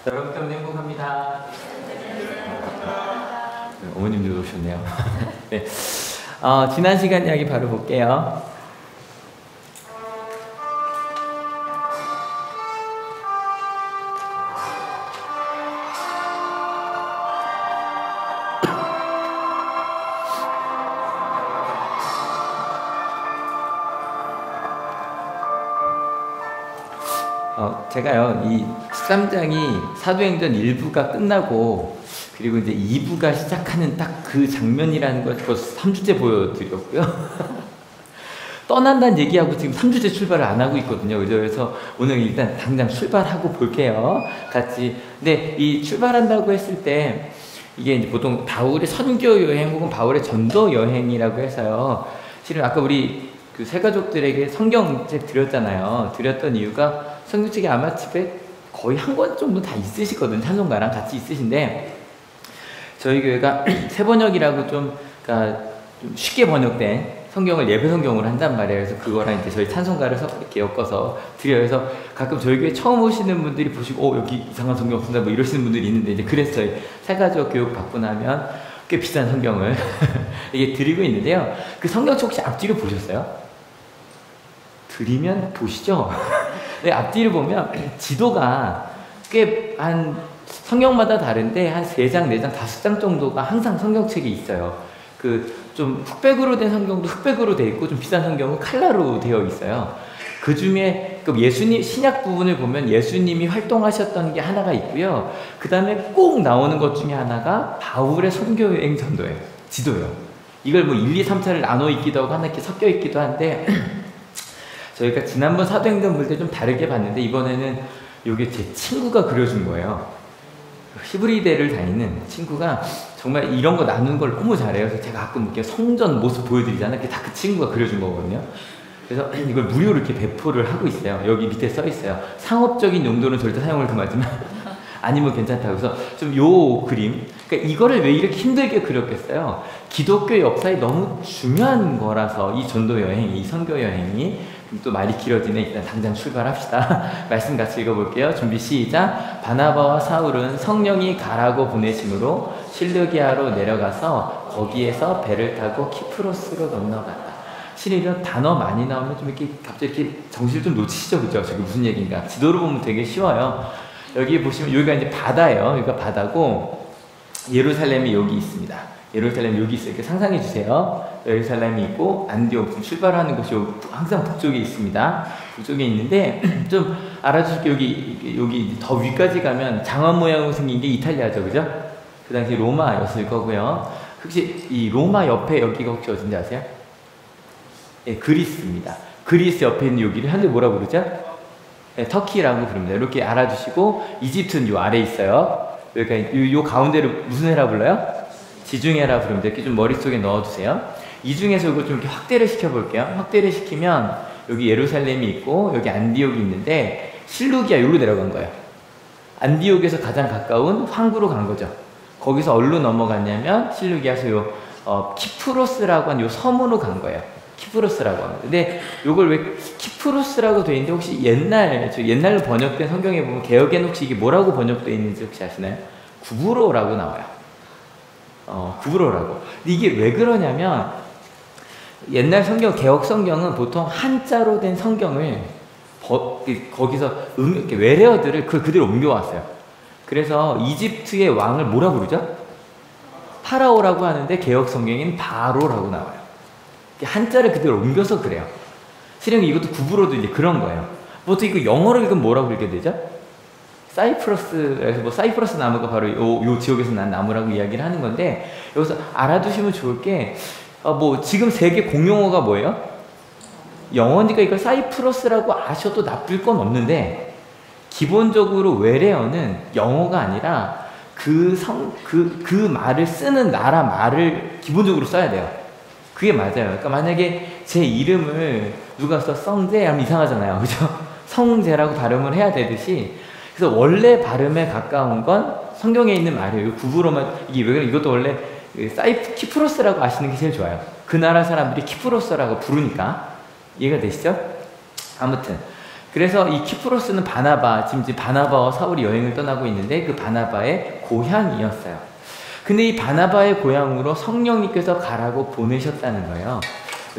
여러분 때문에 행복합니다. 어머님도 오셨네요. 네. 지난 시간 이야기 바로 볼게요. 제가요, 이 13장이 사도행전 1부가 끝나고, 그리고 이제 2부가 시작하는 딱 그 장면이라는 걸 벌써 3주째 보여드렸고요. 떠난다는 얘기하고 지금 3주째 출발을 안 하고 있거든요. 그래서 오늘 일단 당장 출발하고 볼게요. 같이. 근데 이 출발한다고 했을 때, 이게 이제 보통 바울의 선교 여행 혹은 바울의 전도 여행이라고 해서요. 실은 아까 우리 그 세 가족들에게 성경책 드렸잖아요. 드렸던 이유가 성경책이 아마 집에 거의 한 권 정도 다 있으시거든요. 찬송가랑 같이 있으신데, 저희 교회가 새 번역이라고 그러니까 좀 쉽게 번역된 성경을 예배 성경으로 한단 말이에요. 그래서 그거랑 이제 저희 찬송가를 이렇게 엮어서 드려요. 그래서 가끔 저희 교회 처음 오시는 분들이 보시고, 여기 이상한 성경 없습니다. 뭐 이러시는 분들이 있는데, 이제 그래서 저희 새가족 교육 받고 나면 꽤 비싼 성경을 이게 드리고 있는데요. 그 성경책 혹시 앞뒤로 보셨어요? 드리면 보시죠. 네, 앞뒤를 보면 지도가 꽤 한 성경마다 다른데 한 3장, 4장, 5장 정도가 항상 성경책에 있어요. 그 좀 흑백으로 된 성경도 흑백으로 되어 있고 좀 비싼 성경은 칼라로 되어 있어요. 그 중에 예수님 신약 부분을 보면 예수님이 활동하셨던 게 하나가 있고요. 그 다음에 꼭 나오는 것 중에 하나가 바울의 선교여행 전도예요. 지도예요. 이걸 뭐 1, 2, 3차를 나눠 있기도 하고 하나 이렇게 섞여 있기도 한데, 저희가 지난번 사도행전 볼 때 좀 다르게 봤는데, 이번에는 이게 제 친구가 그려준 거예요. 히브리대를 다니는 친구가 정말 이런 거 나누는 걸 너무 잘해요. 그래서 제가 가끔 이렇게 성전 모습 보여드리잖아요. 그게 다 그 친구가 그려준 거거든요. 그래서 이걸 무료로 이렇게 배포를 하고 있어요. 여기 밑에 써 있어요. 상업적인 용도는 절대 사용을 금하지만 아니면 괜찮다고. 그래서 좀 요 그림, 그러니까 이거를 왜 이렇게 힘들게 그렸겠어요? 기독교 역사에 너무 중요한 거라서, 이 전도 여행이, 이 선교 여행이. 또 말이 길어지네. 일단 당장 출발합시다. 말씀 같이 읽어볼게요. 준비 시작. 바나바와 사울은 성령이 가라고 보내심으로 실루기아로 내려가서 거기에서 배를 타고 키프로스로 건너갔다. 실은 이런 단어 많이 나오면 좀 이렇게 갑자기 이렇게 정신을 좀 놓치시죠, 그죠? 저게 무슨 얘기인가? 지도로 보면 되게 쉬워요. 여기 보시면 여기가 이제 바다예요. 여기가 바다고, 예루살렘이 여기 있습니다. 예루살렘 여기 있어요. 이렇게 상상해 주세요. 예루살렘이 있고 안디옥, 출발하는 곳이 항상 북쪽에 있습니다. 북쪽에 있는데 좀 알아주실 게, 여기 더 위까지 가면 장화 모양으로 생긴 게 이탈리아죠, 그죠? 그 당시 로마였을 거고요. 혹시 이 로마 옆에 여기가 혹시 어딘지 아세요? 예, 그리스입니다. 그리스 옆에 있는 여기를 현재 뭐라고 그러죠? 예, 터키라고 부릅니다. 이렇게 알아주시고, 이집트는 요 아래 있어요. 그러니까 요 가운데를 무슨 해라 불러요? 지중해라 부릅니다. 이렇게 좀 머릿속에 넣어두세요. 이 중에서 이거 좀 이렇게 확대를 시켜볼게요. 확대를 시키면 여기 예루살렘이 있고 여기 안디옥이 있는데, 실루기아 여기로 내려간 거예요. 안디옥에서 가장 가까운 항구로 간 거죠. 거기서 어디로 넘어갔냐면 실루기아에서 키프로스라고 하는 요 섬으로 간 거예요. 키프로스라고 합니다. 근데 요걸 왜 키프로스라고 돼 있는데, 혹시 옛날로 번역된 성경에 보면 개역에는 혹시 이게 뭐라고 번역되어 있는지 혹시 아시나요? 구브로라고 나와요. 구브로라고. 근데 이게 왜 그러냐면, 옛날 성경, 개역 성경은 보통 한자로 된 성경을 거기서 이렇게 외래어들을 그대로 옮겨왔어요. 그래서 이집트의 왕을 뭐라 부르죠? 파라오라고 하는데 개역 성경에는 바로라고 나와요. 한자를 그대로 옮겨서 그래요. 실은 이것도 구브로도 이제 그런 거예요. 보통 이거 영어로 읽으면 뭐라고 읽게 되죠? 사이프러스에서, 사이프러스 나무가 바로 요 지역에서 난 나무라고 이야기를 하는 건데, 여기서 알아두시면 좋을 게, 지금 세계 공용어가 뭐예요? 영어니까 이걸 사이프러스라고 아셔도 나쁠 건 없는데, 기본적으로 외래어는 영어가 아니라 그 말을 쓰는 나라 말을 기본적으로 써야 돼요. 그게 맞아요. 그러니까 만약에 제 이름을 누가 써 성재 하면 이상하잖아요. 그죠? 성재라고 발음을 해야 되듯이, 그래서 원래 발음에 가까운 건 성경에 있는 말이에요. 구브로만, 이게 왜 그래? 이것도 원래 키프로스라고 아시는 게 제일 좋아요. 그 나라 사람들이 키프로스라고 부르니까. 이해가 되시죠? 아무튼 그래서 이 키프로스는 바나바, 지금 바나바와 사울이 여행을 떠나고 있는데 그 바나바의 고향이었어요. 근데 이 바나바의 고향으로 성령님께서 가라고 보내셨다는 거예요.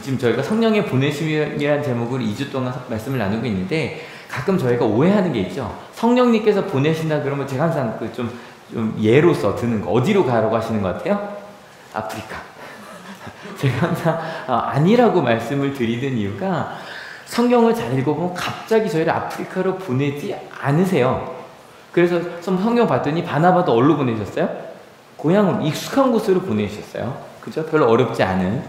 지금 저희가 성령의 보내심이라는 제목으로 2주 동안 말씀을 나누고 있는데 가끔 저희가 오해하는 게 있죠. 성령님께서 보내신다 그러면 제가 항상 좀 예로서 드는 거, 어디로 가라고 하시는 것 같아요? 아프리카. 제가 항상 아니라고 말씀을 드리는 이유가 성경을 잘 읽어보면 갑자기 저희를 아프리카로 보내지 않으세요. 그래서 성경 봤더니 바나바도 어디로 보내셨어요? 고향으로, 익숙한 곳으로 보내셨어요. 그죠? 별로 어렵지 않은.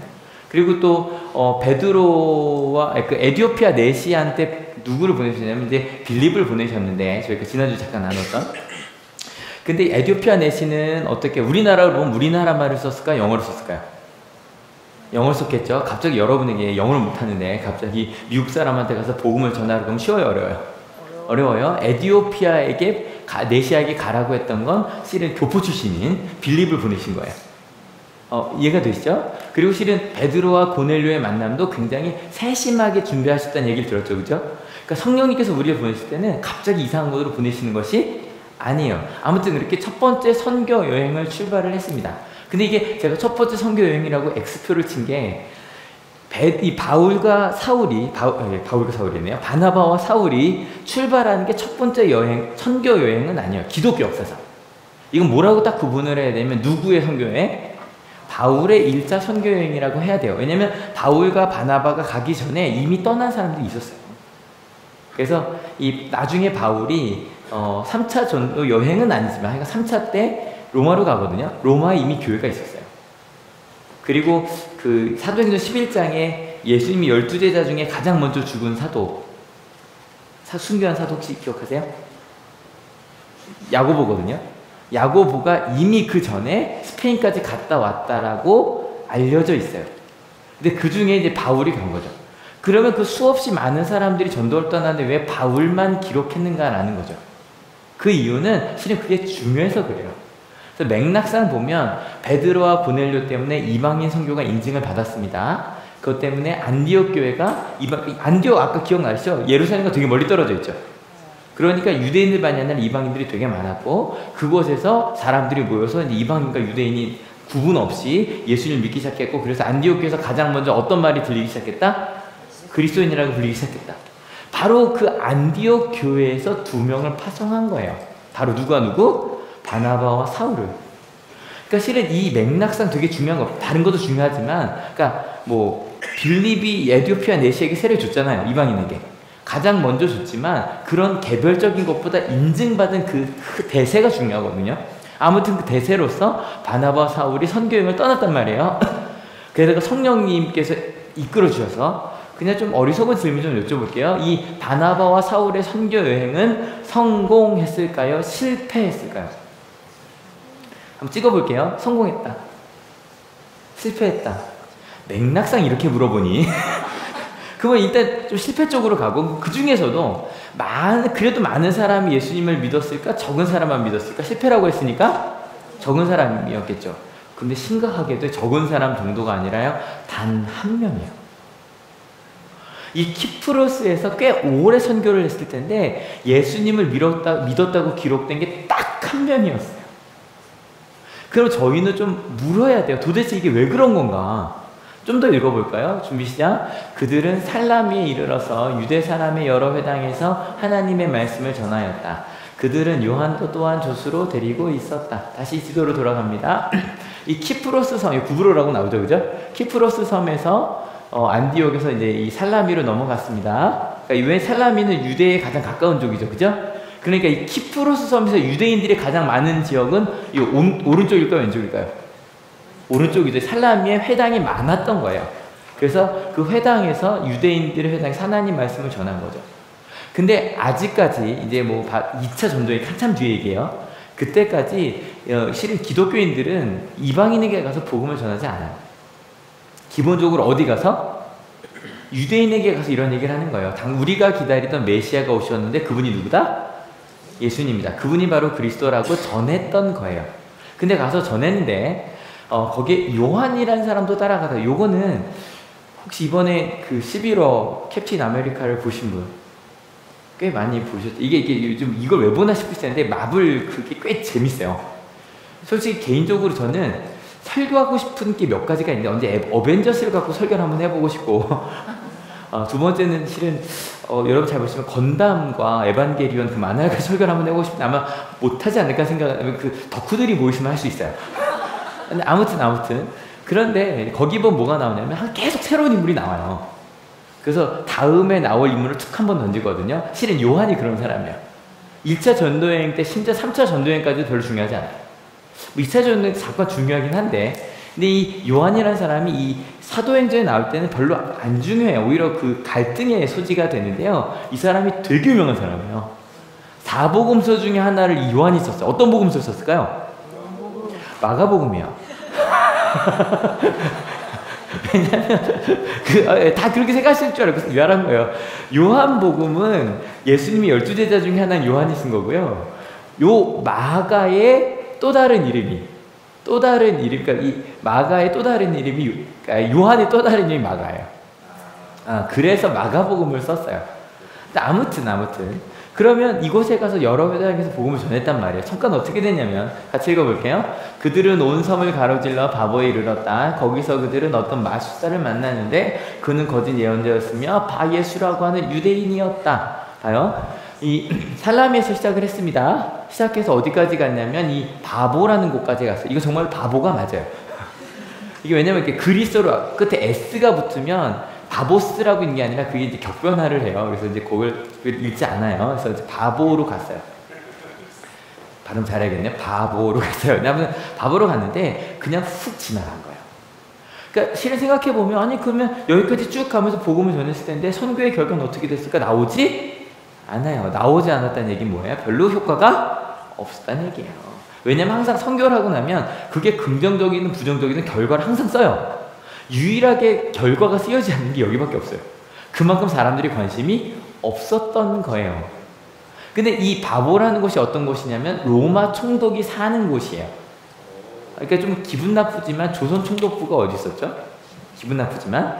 그리고 또 베드로와 그 에디오피아 내시한테 누구를 보내셨냐면 이제 빌립을 보내셨는데 저희가 지난주 잠깐 나눴던. 근데 에디오피아 내시는 어떻게 우리나라로 보면 우리나라 말을 썼을까요? 영어를 썼을까요? 영어를 썼겠죠. 갑자기 여러분에게 영어를 못하는데 갑자기 미국 사람한테 가서 복음을 전하라고 하면 쉬워요, 어려워요? 어려워요. 에디오피아에게 내시아에게 가라고 했던 건 실은 교포 출신인 빌립을 보내신 거예요. 이해가 되시죠? 그리고 실은 베드로와 고넬료의 만남도 굉장히 세심하게 준비하셨다는 얘기를 들었죠, 그죠? 그러니까 성령님께서 우리를 보내실 때는 갑자기 이상한 곳으로 보내시는 것이 아니에요. 아무튼 그렇게 첫 번째 선교 여행을 출발을 했습니다. 근데 이게 제가 첫 번째 선교 여행이라고 X표를 친 게 이 바울과 사울이 바울과 사울이네요. 바나바와 사울이 출발하는 게 첫 번째 여행, 선교 여행은 아니에요. 기독교 역사상. 이건 뭐라고 딱 구분을 해야 되면 누구의 선교 여행? 바울의 1차 선교 여행이라고 해야 돼요. 왜냐면 바울과 바나바가 가기 전에 이미 떠난 사람들이 있었어요. 그래서 이 나중에 바울이 3차 전도 여행은 아니지만 3차 때 로마로 가거든요. 로마에 이미 교회가 있었어요. 그리고 그 사도행전 11장에 예수님이 12제자 중에 가장 먼저 죽은 사도, 순교한 사도 혹시 기억하세요? 야고보거든요. 야고보가 이미 그 전에 스페인까지 갔다 왔다라고 알려져 있어요. 근데 그 중에 이제 바울이 간 거죠. 그러면 그 수없이 많은 사람들이 전도를 떠나는데 왜 바울만 기록했는가라는 거죠. 그 이유는 실은 그게 중요해서 그래요. 그래서 맥락상 보면 베드로와 고넬료 때문에 이방인 선교가 인증을 받았습니다. 그것 때문에 안디옥 교회가 안디옥 아까 기억나시죠? 예루살렘과 되게 멀리 떨어져 있죠. 그러니까 유대인들만이 아니라 이방인들이 되게 많았고 그곳에서 사람들이 모여서 이제 이방인과 유대인이 구분 없이 예수님을 믿기 시작했고 그래서 안디옥 교회에서 가장 먼저 어떤 말이 들리기 시작했다? 그리스도인이라고 불리기 시작했다. 바로 그 안디옥 교회에서 2명을 파송한 거예요. 바로 누구? 바나바와 사울을. 그러니까 실은 이 맥락상 되게 중요한 거, 다른 것도 중요하지만, 그러니까 뭐 빌립이 에디오피아 내시에게 세례 줬잖아요, 이방인에게. 가장 먼저 줬지만 그런 개별적인 것보다 인증받은 그 대세가 중요하거든요. 아무튼 그 대세로서 바나바와 사울이 선교여행을 떠났단 말이에요. 그래서 성령님께서 이끌어 주셔서 그냥 좀 어리석은 질문 좀 여쭤볼게요. 이 바나바와 사울의 선교 여행은 성공했을까요? 실패했을까요? 한번 찍어볼게요. 성공했다. 실패했다. 맥락상 이렇게 물어보니 그러면 일단 좀 실패 쪽으로 가고 그 중에서도 그래도 많은 사람이 예수님을 믿었을까? 적은 사람만 믿었을까? 실패라고 했으니까 적은 사람이었겠죠. 근데 심각하게도 적은 사람 정도가 아니라요. 단 한 명이에요. 이 키프로스에서 꽤 오래 선교를 했을 텐데 예수님을 믿었다고 기록된 게 딱 한 명이었어요. 그럼 저희는 좀 물어야 돼요. 도대체 이게 왜 그런 건가? 좀 더 읽어볼까요? 준비 시작. 그들은 살라미에 이르러서 유대 사람의 여러 회당에서 하나님의 말씀을 전하였다. 그들은 요한도 또한 조수로 데리고 있었다. 다시 지도로 돌아갑니다. 이 키프로스 섬, 구브로라고 나오죠, 그죠? 키프로스 섬에서 안디옥에서 이제 이 살라미로 넘어갔습니다. 그러니까 왜 살라미는 유대에 가장 가까운 쪽이죠, 그죠? 그러니까 이 키프로스 섬에서 유대인들이 가장 많은 지역은 이 오른쪽일까요, 왼쪽일까요? 오른쪽이죠. 살라미에 회당이 많았던 거예요. 그래서 그 회당에서 유대인들의 회당에서 하나님 말씀을 전한 거죠. 근데 아직까지 이제 뭐 2차 전도의 한참 뒤에 얘기해요. 그때까지 실은 기독교인들은 이방인에게 가서 복음을 전하지 않아요. 기본적으로 어디 가서? 유대인에게 가서 이런 얘기를 하는 거예요. 우리가 기다리던 메시아가 오셨는데 그분이 누구다? 예수님이다. 그분이 바로 그리스도라고 전했던 거예요. 근데 가서 전했는데 거기에 요한이라는 사람도 따라가다. 요거는 혹시 이번에 그 11호 캡틴 아메리카를 보신 분? 꽤 많이 보셨죠. 이게 요즘 이걸 왜 보나 싶을 텐데 마블 그게 꽤 재밌어요. 솔직히 개인적으로 저는 설교하고 싶은 게 몇 가지가 있는데 언제 어벤져스를 갖고 설교를 한번 해보고 싶고 두 번째는 실은 여러분 잘 보시면 건담과 에반게리온 그 만화를 설교를 한번 해보고 싶은데 아마 못하지 않을까 생각하면 그 덕후들이 모이시면 할 수 있어요. 근데 아무튼 그런데 거기 보면 뭐가 나오냐면 계속 새로운 인물이 나와요. 그래서 다음에 나올 인물을 툭 한번 던지거든요. 실은 요한이 그런 사람이에요. 1차 전도여행 때 심지어 3차 전도여행까지도 별로 중요하지 않아요. 2차 전도여행 잠깐 중요하긴 한데 근데 이 요한이라는 사람이 이 사도행전에 나올 때는 별로 안 중요해요. 오히려 그 갈등의 소지가 되는데요. 이 사람이 되게 유명한 사람이에요. 4복음서 중에 하나를 이 요한이 썼어요. 어떤 복음서를 썼을까요? 마가복음이요. 왜냐면 다 그렇게 생각하실 줄 알고 미안한 거예요. 요한복음은 예수님이 12제자 중에 하나인 요한이 쓴 거고요. 요 마가의 또 다른 이름이 그러니까 이 마가의 또 다른 이름이 요한의 또 다른 이름이 마가예요. 그래서 마가복음을 썼어요. 아무튼 그러면 이곳에 가서 여러 회당에서 복음을 전했단 말이에요. 잠깐 어떻게 됐냐면 같이 읽어볼게요. 그들은 온 섬을 가로질러 바보에 이르렀다. 거기서 그들은 어떤 마술사를 만났는데 그는 거짓 예언자였으며 바예수라고 하는 유대인이었다. 봐요. 이 살라미에서 시작을 했습니다. 시작해서 어디까지 갔냐면 이 바보라는 곳까지 갔어요. 이거 정말 바보가 맞아요. 이게 왜냐면 이렇게 그리스어로 끝에 S가 붙으면 바보스라고 있는 게 아니라 그게 이제 격변화를 해요. 그래서 이제 그걸 읽지 않아요. 그래서 이제 바보로 갔어요. 발음 잘해야겠네요. 바보로 갔어요. 왜냐면 바보로 갔는데 그냥 훅 지나간 거예요. 그러니까 실은 생각해보면 아니 그러면 여기까지 쭉 가면서 복음을 전했을 텐데 선교의 결과는 어떻게 됐을까? 나오지 않아요. 나오지 않았다는 얘기는 뭐예요? 별로 효과가 없었다는 얘기예요. 왜냐면 항상 선교를 하고 나면 그게 긍정적이든 부정적이든 결과를 항상 써요. 유일하게 결과가 쓰여지지 않는 게 여기밖에 없어요. 그만큼 사람들이 관심이 없었던 거예요. 근데 이 바보라는 곳이 어떤 곳이냐면 로마 총독이 사는 곳이에요. 그러니까 좀 기분 나쁘지만 조선 총독부가 어디 있었죠? 기분 나쁘지만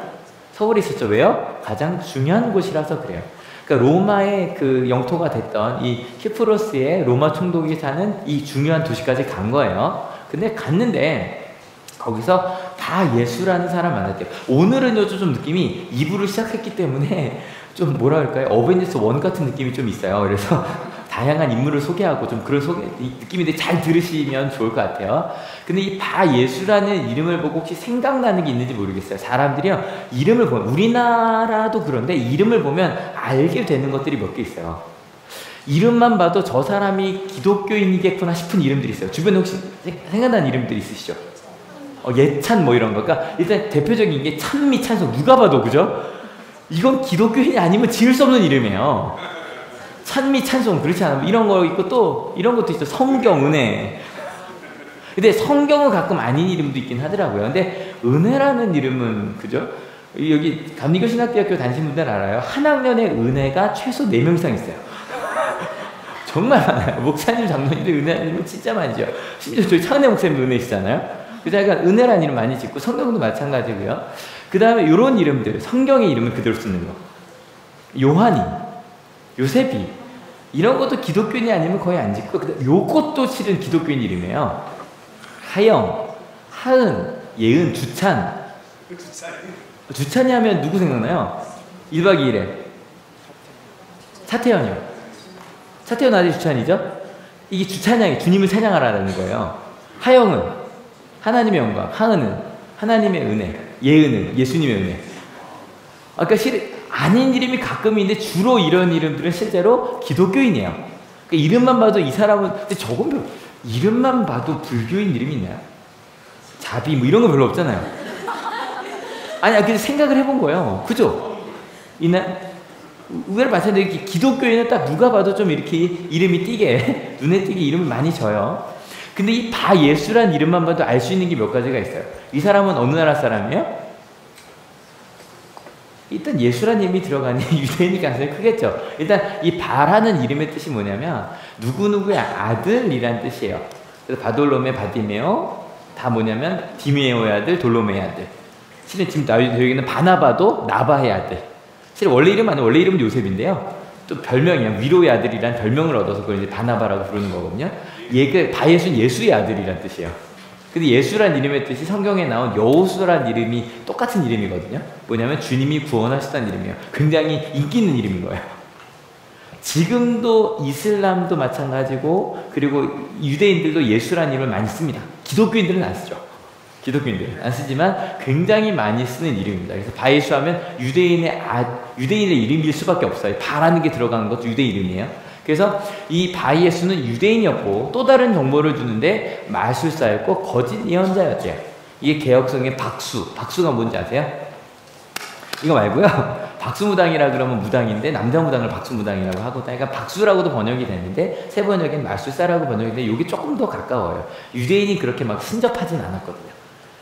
서울에 있었죠. 왜요? 가장 중요한 곳이라서 그래요. 그러니까 로마의 그 영토가 됐던 이 키프로스의 로마 총독이 사는 이 중요한 도시까지 간 거예요. 근데 갔는데 거기서 다 예수라는 사람 만났대요. 오늘은 좀 느낌이 2부를 시작했기 때문에 좀 뭐라 할까요? 어벤져스 1 같은 느낌이 좀 있어요. 그래서 다양한 인물을 소개하고 좀 그런 느낌인데 잘 들으시면 좋을 것 같아요. 근데 이 바 예수라는 이름을 보고 혹시 생각나는 게 있는지 모르겠어요. 사람들이요, 이름을 보면, 우리나라도 그런데 이름을 보면 알게 되는 것들이 몇 개 있어요. 이름만 봐도 저 사람이 기독교인이겠구나 싶은 이름들이 있어요. 주변에 혹시 생각나는 이름들이 있으시죠? 예찬 뭐 이런 거. 그러니까 일단 대표적인 게 찬미, 찬송. 누가 봐도 그죠? 이건 기독교인이 아니면 지을 수 없는 이름이에요. 찬미, 찬송. 그렇지 않아요? 이런 거 있고 또 이런 것도 있어. 성경, 은혜. 근데 성경은 가끔 아닌 이름도 있긴 하더라고요. 근데 은혜라는 이름은 그죠? 여기 감리교신학대학교 다니신 분들 알아요? 한 학년에 은혜가 최소 4명 이상 있어요. 정말 많아요. 목사님, 장로님들 은혜는 진짜 많죠. 심지어 저희 차은혜 목사님도 은혜시잖아요. 그래서 약간 은혜라는 이름 많이 짓고 성경도 마찬가지고요. 그 다음에 이런 이름들, 성경의 이름을 그대로 쓰는 거. 요한이, 요셉이 이런 것도 기독교인이 아니면 거의 안 짓고, 요것도 실은 기독교인 이름이에요. 하영, 하은, 예은, 주찬. 주찬이 하면 누구 생각나요? 1박 2일에 차태현이요. 차태현 아들 주찬이죠? 이게 주찬양이 주님을 찬양하라는 거예요. 하영은 하나님의 영광, 하은은 하나님의 은혜, 예은은 예수님의 은혜. 그러니까 아닌 이름이 가끔 있는데 주로 이런 이름들은 실제로 기독교인이에요. 그러니까 이름만 봐도 이 사람은, 근데 저건 이름만 봐도 불교인 이름이 있나요? 자비 뭐 이런 거 별로 없잖아요. 아니, 근데 생각을 해본 거예요. 그죠? 의외로 마찬가지로 기독교인은 딱 누가 봐도 좀 이렇게 이름이 띄게, 눈에 띄게 이름을 많이 줘요. 근데 이 바 예수란 이름만 봐도 알 수 있는 게 몇 가지가 있어요. 이 사람은 어느 나라 사람이에요? 일단 예수란 이름이 들어가니 유대인일 가능성이 크겠죠. 일단 이 바라는 이름의 뜻이 뭐냐면 누구누구의 아들이란 뜻이에요. 그래서 바돌로메, 바디메오 다 뭐냐면 디메오의 아들, 돌로메의 아들. 실은 지금 여기는 바나바도 나바의 아들. 실은 원래 이름은 요셉인데요. 또 별명이야. 위로의 아들이란 별명을 얻어서 그걸 이제 바나바라고 부르는 거거든요. 얘가 바예수는 예수의 아들이란 뜻이에요. 근데 예수란 이름의 뜻이 성경에 나온 여호수란 이름이 똑같은 이름이거든요. 뭐냐면 주님이 구원하셨다는 이름이에요. 굉장히 인기 있는 이름인 거예요. 지금도 이슬람도 마찬가지고 그리고 유대인들도 예수란 이름을 많이 씁니다. 기독교인들은 안 쓰죠. 기독교인들은 안 쓰지만 굉장히 많이 쓰는 이름입니다. 그래서 바예수 하면 유대인의 이름일 수밖에 없어요. 바라는 게 들어가는 것도 유대 이름이에요. 그래서 이 바예수는 유대인이었고 또 다른 정보를 주는데 마술사였고 거짓 예언자였대요. 이게 개혁성의 박수가 뭔지 아세요? 이거 말고요. 박수무당이라 그러면 무당인데 남자 무당을 박수무당이라고 하고, 그러니까 박수라고도 번역이 됐는데 새 번역엔 마술사라고 번역이 됐는데 이게 조금 더 가까워요. 유대인이 그렇게 막 신접하진 않았거든요.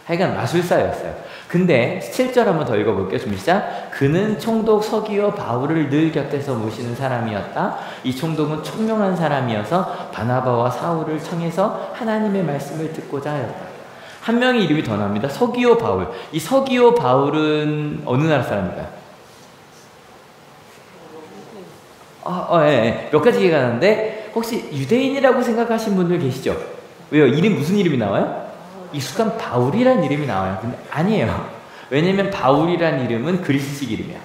하여간 마술사였어요. 근데 7절 한번 더 읽어볼게요. 좀 시작. 그는 총독 서기오 바울을 늘 곁에서 모시는 사람이었다. 이 총독은 총명한 사람이어서 바나바와 사울을 청해서 하나님의 말씀을 듣고자 하였다. 한 명의 이름이 더 나옵니다. 서기오 바울. 이 서기오 바울은 어느 나라 사람인가요? 예. 몇 가지 얘기가 나는데 혹시 유대인이라고 생각하신 분들 계시죠? 왜요? 이름 무슨 이름이 나와요? 익숙한 바울이란 이름이 나와요. 근데 아니에요. 왜냐면 바울이란 이름은 그리스식 이름이야.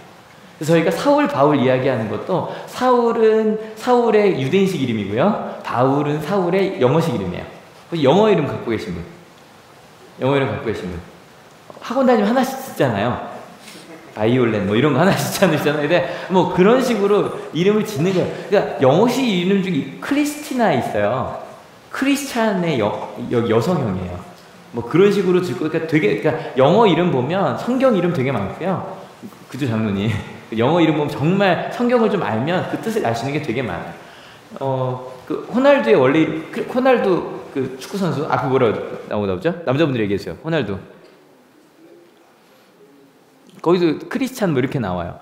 그래서 저희가 사울, 바울 이야기하는 것도 사울은 사울의 유대인식 이름이고요. 바울은 사울의 영어식 이름이에요. 영어 이름 갖고 계신 분. 영어 이름 갖고 계신 분. 학원 다니면 하나씩 짓잖아요. 바이올렛 뭐 이런 거 하나씩 짓잖아요. 근데 뭐 그런 식으로 이름을 짓는 거예요. 그러니까 영어식 이름 중에 크리스티나 있어요. 크리스찬의 여성형이에요. 뭐 그런 식으로 짓고, 그러니까 영어 이름 보면 성경 이름 되게 많고요. 그죠, 장로님? 영어 이름 보면 정말 성경을 좀 알면 그 뜻을 알 수 있는 게 되게 많아요. 그 호날두의 원래 호날두 그 축구 선수 앞에 뭐라고 나오죠? 남자분들 얘기했어요. 호날두. 거기도 크리스찬 뭐 이렇게 나와요.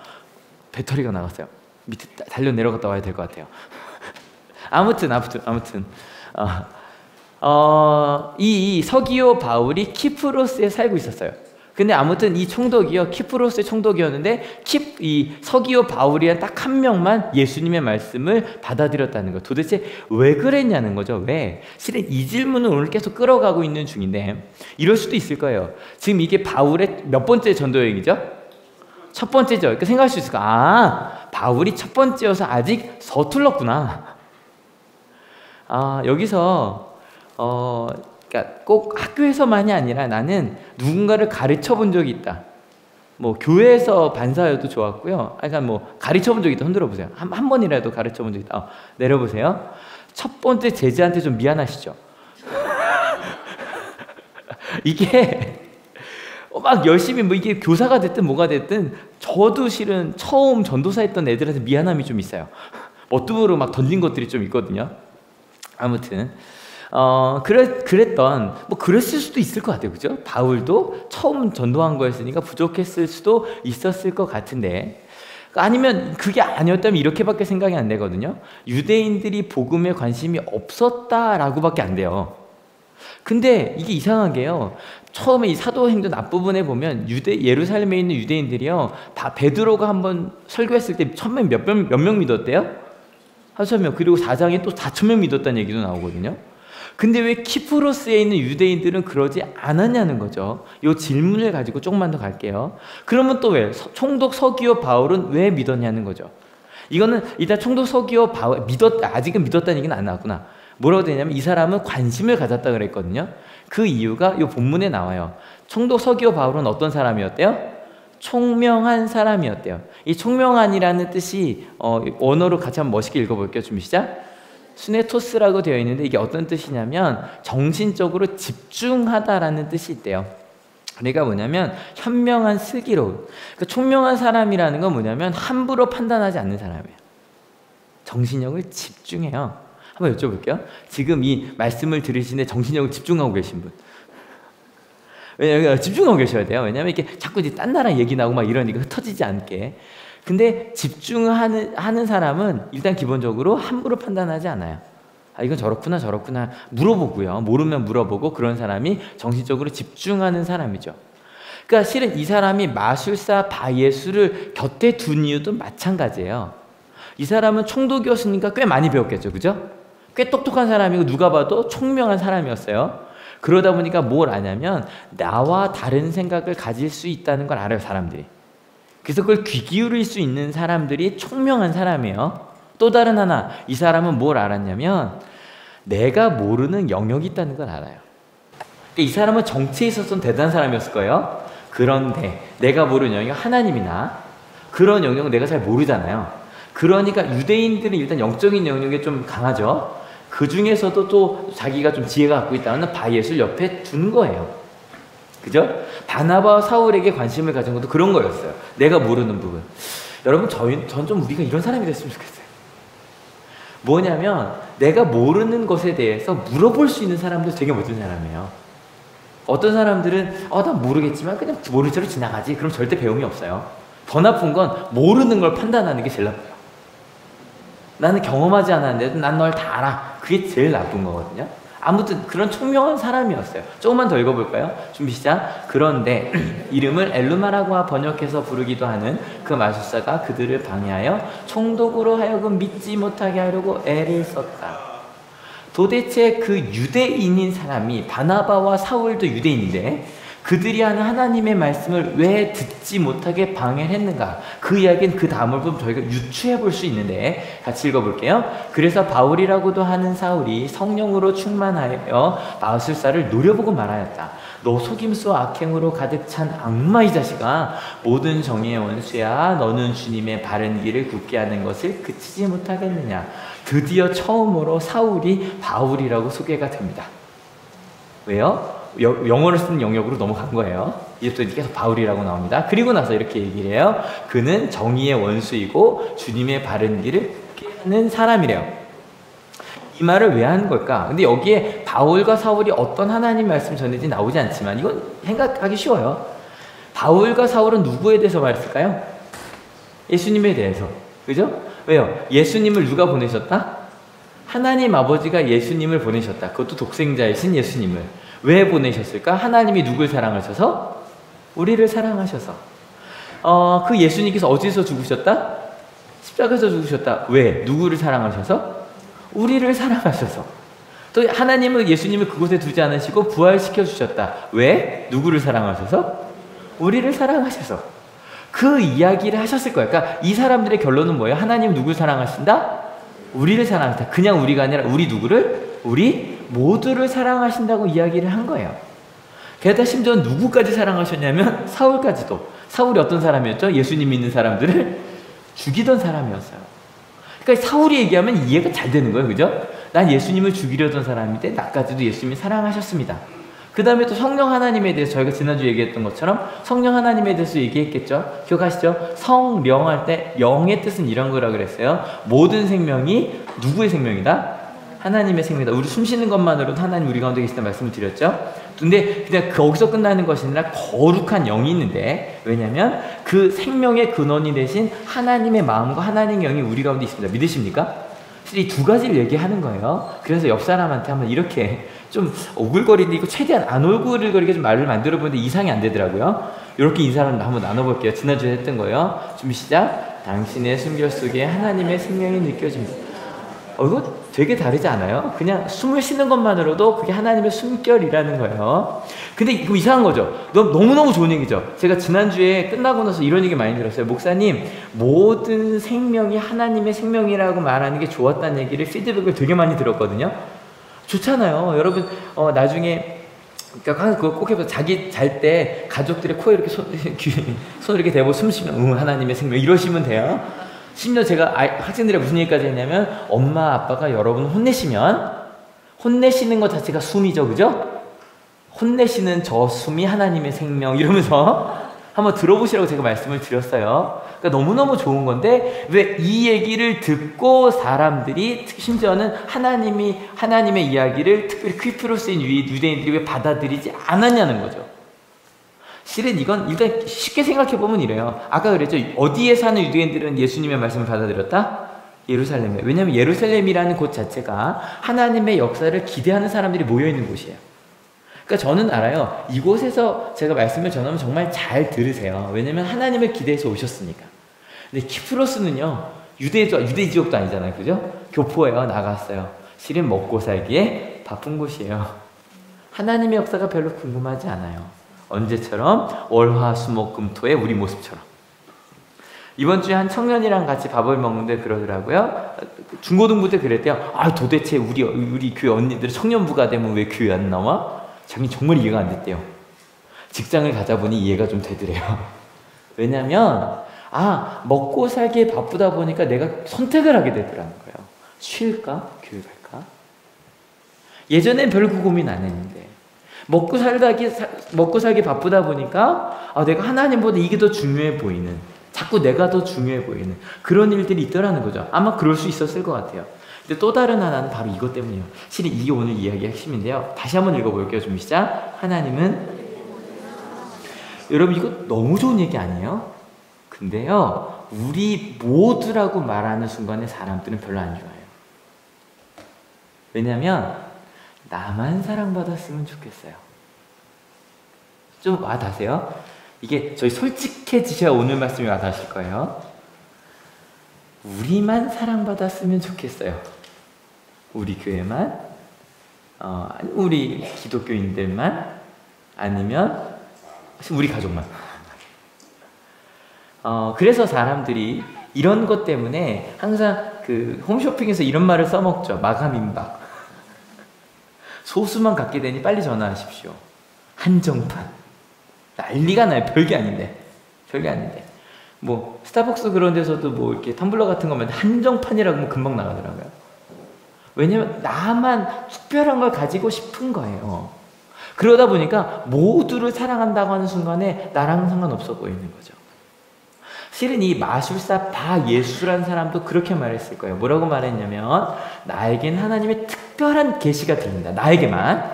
배터리가 나갔어요. 밑에 달려 내려갔다 와야 될 것 같아요. 아무튼. 이 서기오 바울이 키프로스에 살고 있었어요. 근데 아무튼 이 총독이요, 키프로스의 총독이었는데 이 서기오 바울이란 딱 한 명만 예수님의 말씀을 받아들였다는 거. 도대체 왜 그랬냐는 거죠. 왜? 실은 이 질문을 오늘 계속 끌어가고 있는 중인데, 이럴 수도 있을 거예요. 지금 이게 바울의 몇 번째 전도 여행이죠? 첫 번째죠. 그러니까 생각할 수 있을까? 바울이 첫 번째여서 아직 서툴렀구나. 여기서 그러니까 꼭 학교에서만이 아니라 나는 누군가를 가르쳐 본 적이 있다. 뭐 교회에서 반사여도 좋았고요. 그러니까 뭐 가르쳐 본 적이 있다. 흔들어 보세요. 한 번이라도 가르쳐 본 적이 있다. 내려보세요. 첫 번째 제자한테 좀 미안하시죠? 이게 막 열심히 뭐 이게 교사가 됐든 뭐가 됐든 저도 실은 처음 전도사 했던 애들한테 미안함이 좀 있어요. 멋두부로 막 던진 것들이 좀 있거든요. 아무튼 그랬던, 뭐 그랬을 수도 있을 것 같아요. 그죠? 바울도 처음 전도한 거였으니까 부족했을 수도 있었을 것 같은데, 아니면 그게 아니었다면 이렇게밖에 생각이 안 되거든요. 유대인들이 복음에 관심이 없었다라고밖에 안 돼요. 근데 이게 이상한 게요, 처음에 이 사도행전 앞부분에 보면 예루살렘에 있는 유대인들이요, 베드로가 한번 설교했을 때 1000명 몇 명 믿었대요? 4,000명. 그리고 4장에 또 4,000명 믿었다는 얘기도 나오거든요. 근데 왜 키프로스에 있는 유대인들은 그러지 않았냐는 거죠. 이 질문을 가지고 조금만 더 갈게요. 그러면 또 왜? 총독 서기오 바울은 왜 믿었냐는 거죠. 이거는 일단 총독 서기오 바울 아직은 믿었다는 얘기는 안 나왔구나. 뭐라고 되냐면 이 사람은 관심을 가졌다 그랬거든요. 그 이유가 이 본문에 나와요. 총독 서기오 바울은 어떤 사람이었대요? 총명한 사람이었대요. 이 총명한이라는 뜻이 원어로 같이 한번 멋있게 읽어볼게요. 준비 시작. 수네토스라고 되어 있는데 이게 어떤 뜻이냐면 정신적으로 집중하다라는 뜻이 있대요. 그러니까 뭐냐면 현명한, 슬기로운. 그러니까 총명한 사람이라는 건 뭐냐면 함부로 판단하지 않는 사람이에요. 정신력을 집중해요. 한번 여쭤볼게요. 지금 이 말씀을 들으시는데 정신력을 집중하고 계신 분. 왜냐면 집중하고 계셔야 돼요. 왜냐면 이게 자꾸 이제 딴 나라 얘기 나오고 막 이러니까 흩어지지 않게. 근데 집중하는 사람은 일단 기본적으로 함부로 판단하지 않아요. 이건 저렇구나 물어보고요. 모르면 물어보고, 그런 사람이 정신적으로 집중하는 사람이죠. 그러니까 실은 이 사람이 마술사 바예수를 곁에 둔 이유도 마찬가지예요. 이 사람은 총독이었으니까 꽤 많이 배웠겠죠. 그죠? 꽤 똑똑한 사람이고 누가 봐도 총명한 사람이었어요. 그러다 보니까 뭘 아냐면 나와 다른 생각을 가질 수 있다는 걸 알아요, 사람들이. 그래서 그걸 귀 기울일 수 있는 사람들이 총명한 사람이에요. 또 다른 하나, 이 사람은 뭘 알았냐면 내가 모르는 영역이 있다는 걸 알아요. 이 사람은 정치에 있어서는 대단한 사람이었을 거예요. 그런데 내가 모르는 영역, 하나님이나 그런 영역은 내가 잘 모르잖아요. 그러니까 유대인들은 일단 영적인 영역에 좀 강하죠. 그 중에서도 또 자기가 좀 지혜가 갖고 있다는 바예수를 옆에 둔 거예요. 그죠? 바나바와 사울에게 관심을 가진 것도 그런 거였어요. 내가 모르는 부분. 여러분, 전 좀 우리가 이런 사람이 됐으면 좋겠어요. 뭐냐면 내가 모르는 것에 대해서 물어볼 수 있는 사람도 되게 멋진 사람이에요. 어떤 사람들은 난 모르겠지만 그냥 모른 채로 지나가지. 그럼 절대 배움이 없어요. 더 나쁜 건 모르는 걸 판단하는 게 제일 나빠요. 나는 경험하지 않았는데도 난 널 다 알아. 그게 제일 나쁜 거거든요. 아무튼 그런 총명한 사람이었어요. 조금만 더 읽어볼까요? 준비 시작. 그런데 이름을 엘루마라고 번역해서 부르기도 하는 그 마술사가 그들을 방해하여 총독으로 하여금 믿지 못하게 하려고 애를 썼다. 도대체 그 유대인인 사람이, 바나바와 사울도 유대인인데 그들이 하는 하나님의 말씀을 왜 듣지 못하게 방해를 했는가? 그 이야기는 그 다음을 보면 저희가 유추해 볼 수 있는데 같이 읽어볼게요. 그래서 바울이라고도 하는 사울이 성령으로 충만하여 마술사를 노려보고 말하였다. 너 속임수와 악행으로 가득 찬 악마 이 자식아, 모든 정의의 원수야. 너는 주님의 바른 길을 굳게 하는 것을 그치지 못하겠느냐. 드디어 처음으로 사울이 바울이라고 소개가 됩니다. 왜요? 영어를 쓰는 영역으로 넘어간 거예요. 이제 또 계속 바울이라고 나옵니다. 그리고 나서 이렇게 얘기를 해요. 그는 정의의 원수이고 주님의 바른 길을 굳게 하는 사람이래요. 이 말을 왜 하는 걸까? 근데 여기에 바울과 사울이 어떤 하나님 말씀 전해지 나오지 않지만 이건 생각하기 쉬워요. 바울과 사울은 누구에 대해서 말했을까요? 예수님에 대해서. 그죠? 왜요? 예수님을 누가 보내셨다? 하나님 아버지가 예수님을 보내셨다. 그것도 독생자이신 예수님을. 왜 보내셨을까? 하나님이 누굴 사랑하셔서? 우리를 사랑하셔서. 그 예수님께서 어디서 죽으셨다? 십자가에서 죽으셨다. 왜? 누구를 사랑하셔서? 우리를 사랑하셔서. 또 하나님은 예수님을 그곳에 두지 않으시고 부활시켜 주셨다. 왜? 누구를 사랑하셔서? 우리를 사랑하셔서. 그 이야기를 하셨을 거예요. 그러니까 이 사람들의 결론은 뭐예요? 하나님 누굴 사랑하신다? 우리를 사랑하신다. 그냥 우리가 아니라 우리 누구를? 우리 모두를 사랑하신다고 이야기를 한 거예요. 게다가 심지어 누구까지 사랑하셨냐면 사울까지도. 사울이 어떤 사람이었죠? 예수님 믿는 사람들을 죽이던 사람이었어요. 그러니까 사울이 얘기하면 이해가 잘 되는 거예요. 그죠? 난 예수님을 죽이려던 사람인데 나까지도 예수님이 사랑하셨습니다. 그 다음에 또 성령 하나님에 대해서 저희가 지난주 얘기했던 것처럼 성령 하나님에 대해서 얘기했겠죠. 기억하시죠? 성령 할 때 영의 뜻은 이런 거라 그랬어요. 모든 생명이 누구의 생명이다? 하나님의 생명이다. 우리 숨 쉬는 것만으로도 하나님 우리 가운데 계시다는 말씀을 드렸죠. 근데 그냥 거기서 끝나는 것이 아니라 거룩한 영이 있는데, 왜냐면 그 생명의 근원이 되신 하나님의 마음과 하나님의 영이 우리 가운데 있습니다. 믿으십니까? 이 두 가지를 얘기하는 거예요. 그래서 옆 사람한테 한번 이렇게 좀 오글거리는데 이거 최대한 안 오글거리게 좀 말을 만들어 보는데 이상이 안 되더라고요. 이렇게 인사를 한번 나눠볼게요. 지난주에 했던 거예요. 준비 시작. 당신의 숨결 속에 하나님의 생명이 느껴집니다. 이거 되게 다르지 않아요? 그냥 숨을 쉬는 것만으로도 그게 하나님의 숨결이라는 거예요. 근데 이거 이상한 거죠. 너무너무 좋은 얘기죠. 제가 지난주에 끝나고 나서 이런 얘기 많이 들었어요. 목사님, 모든 생명이 하나님의 생명이라고 말하는 게 좋았다는 얘기를 피드백을 되게 많이 들었거든요. 좋잖아요. 여러분, 나중에 그러니까 그거 꼭 해보세요. 자기 잘 때 가족들의 코에 이렇게 손을 이렇게 대고 숨 쉬면 하나님의 생명 이러시면 돼요. 심지어 제가 학생들이 무슨 얘기까지 했냐면 엄마 아빠가 여러분 혼내시는 것 자체가 숨이죠. 그죠? 혼내시는 저 숨이 하나님의 생명 이러면서 한번 들어보시라고 제가 말씀을 드렸어요. 그러니까 너무너무 좋은 건데 왜 이 얘기를 듣고 사람들이 심지어는 하나님의 이야기를 특별히 퀴프로스인 유대인들이 왜 받아들이지 않았냐는 거죠. 실은 이건 일단 쉽게 생각해보면 이래요. 아까 그랬죠. 어디에 사는 유대인들은 예수님의 말씀을 받아들였다? 예루살렘에. 왜냐하면 예루살렘이라는 곳 자체가 하나님의 역사를 기대하는 사람들이 모여있는 곳이에요. 그러니까 저는 알아요. 이곳에서 제가 말씀을 전하면 정말 잘 들으세요. 왜냐하면 하나님을 기대해서 오셨으니까. 근데 키프로스는요, 유대 지역도 아니잖아요. 그죠? 교포예요. 나갔어요. 실은 먹고 살기에 바쁜 곳이에요. 하나님의 역사가 별로 궁금하지 않아요. 언제처럼? 월화수목금토의 우리 모습처럼. 이번 주에 한 청년이랑 같이 밥을 먹는데 그러더라고요. 중고등부 때 그랬대요. 아, 도대체 우리 교회 언니들 청년부가 되면 왜 교회 안 나와? 자기 정말 이해가 안 됐대요. 직장을 가자 보니 이해가 좀 되더래요. 왜냐면 먹고 살기에 바쁘다 보니까 내가 선택을 하게 되더라는 거예요. 쉴까? 교회 갈까? 예전엔 별 그 고민 안 했는데 먹고 살기 바쁘다 보니까 내가 하나님보다 이게 더 중요해 보이는, 자꾸 내가 더 중요해 보이는 그런 일들이 있더라는 거죠. 아마 그럴 수 있었을 것 같아요. 근데 또 다른 하나는 바로 이것 때문이에요. 실은 이게 오늘 이야기의 핵심인데요. 다시 한번 읽어볼게요. 준비 시작. 하나님은, 여러분 이거 너무 좋은 얘기 아니에요? 근데요, 우리 모두라고 말하는 순간에 사람들은 별로 안 좋아해요. 왜냐면 나만 사랑받았으면 좋겠어요. 좀 와닿으세요? 이게 저희 솔직해지셔야 오늘 말씀이 와닿으실 거예요. 우리만 사랑받았으면 좋겠어요. 우리 교회만, 우리 기독교인들만, 아니면 우리 가족만. 그래서 사람들이 이런 것 때문에 항상 그 홈쇼핑에서 이런 말을 써먹죠. 마감임박. 소수만 갖게 되니 빨리 전화하십시오. 한정판. 난리가 나요. 별게 아닌데. 뭐 스타벅스 그런 데서도 뭐 이렇게 텀블러 같은 거면 한정판이라고 하면 금방 나가더라고요. 왜냐면 나만 특별한 걸 가지고 싶은 거예요. 그러다 보니까 모두를 사랑한다고 하는 순간에 나랑은 상관없어 보이는 거죠. 실은 이 마술사 바예수라는 사람도 그렇게 말했을 거예요. 뭐라고 말했냐면, 나에겐 하나님의 특별한 계시가 들린다. 나에게만.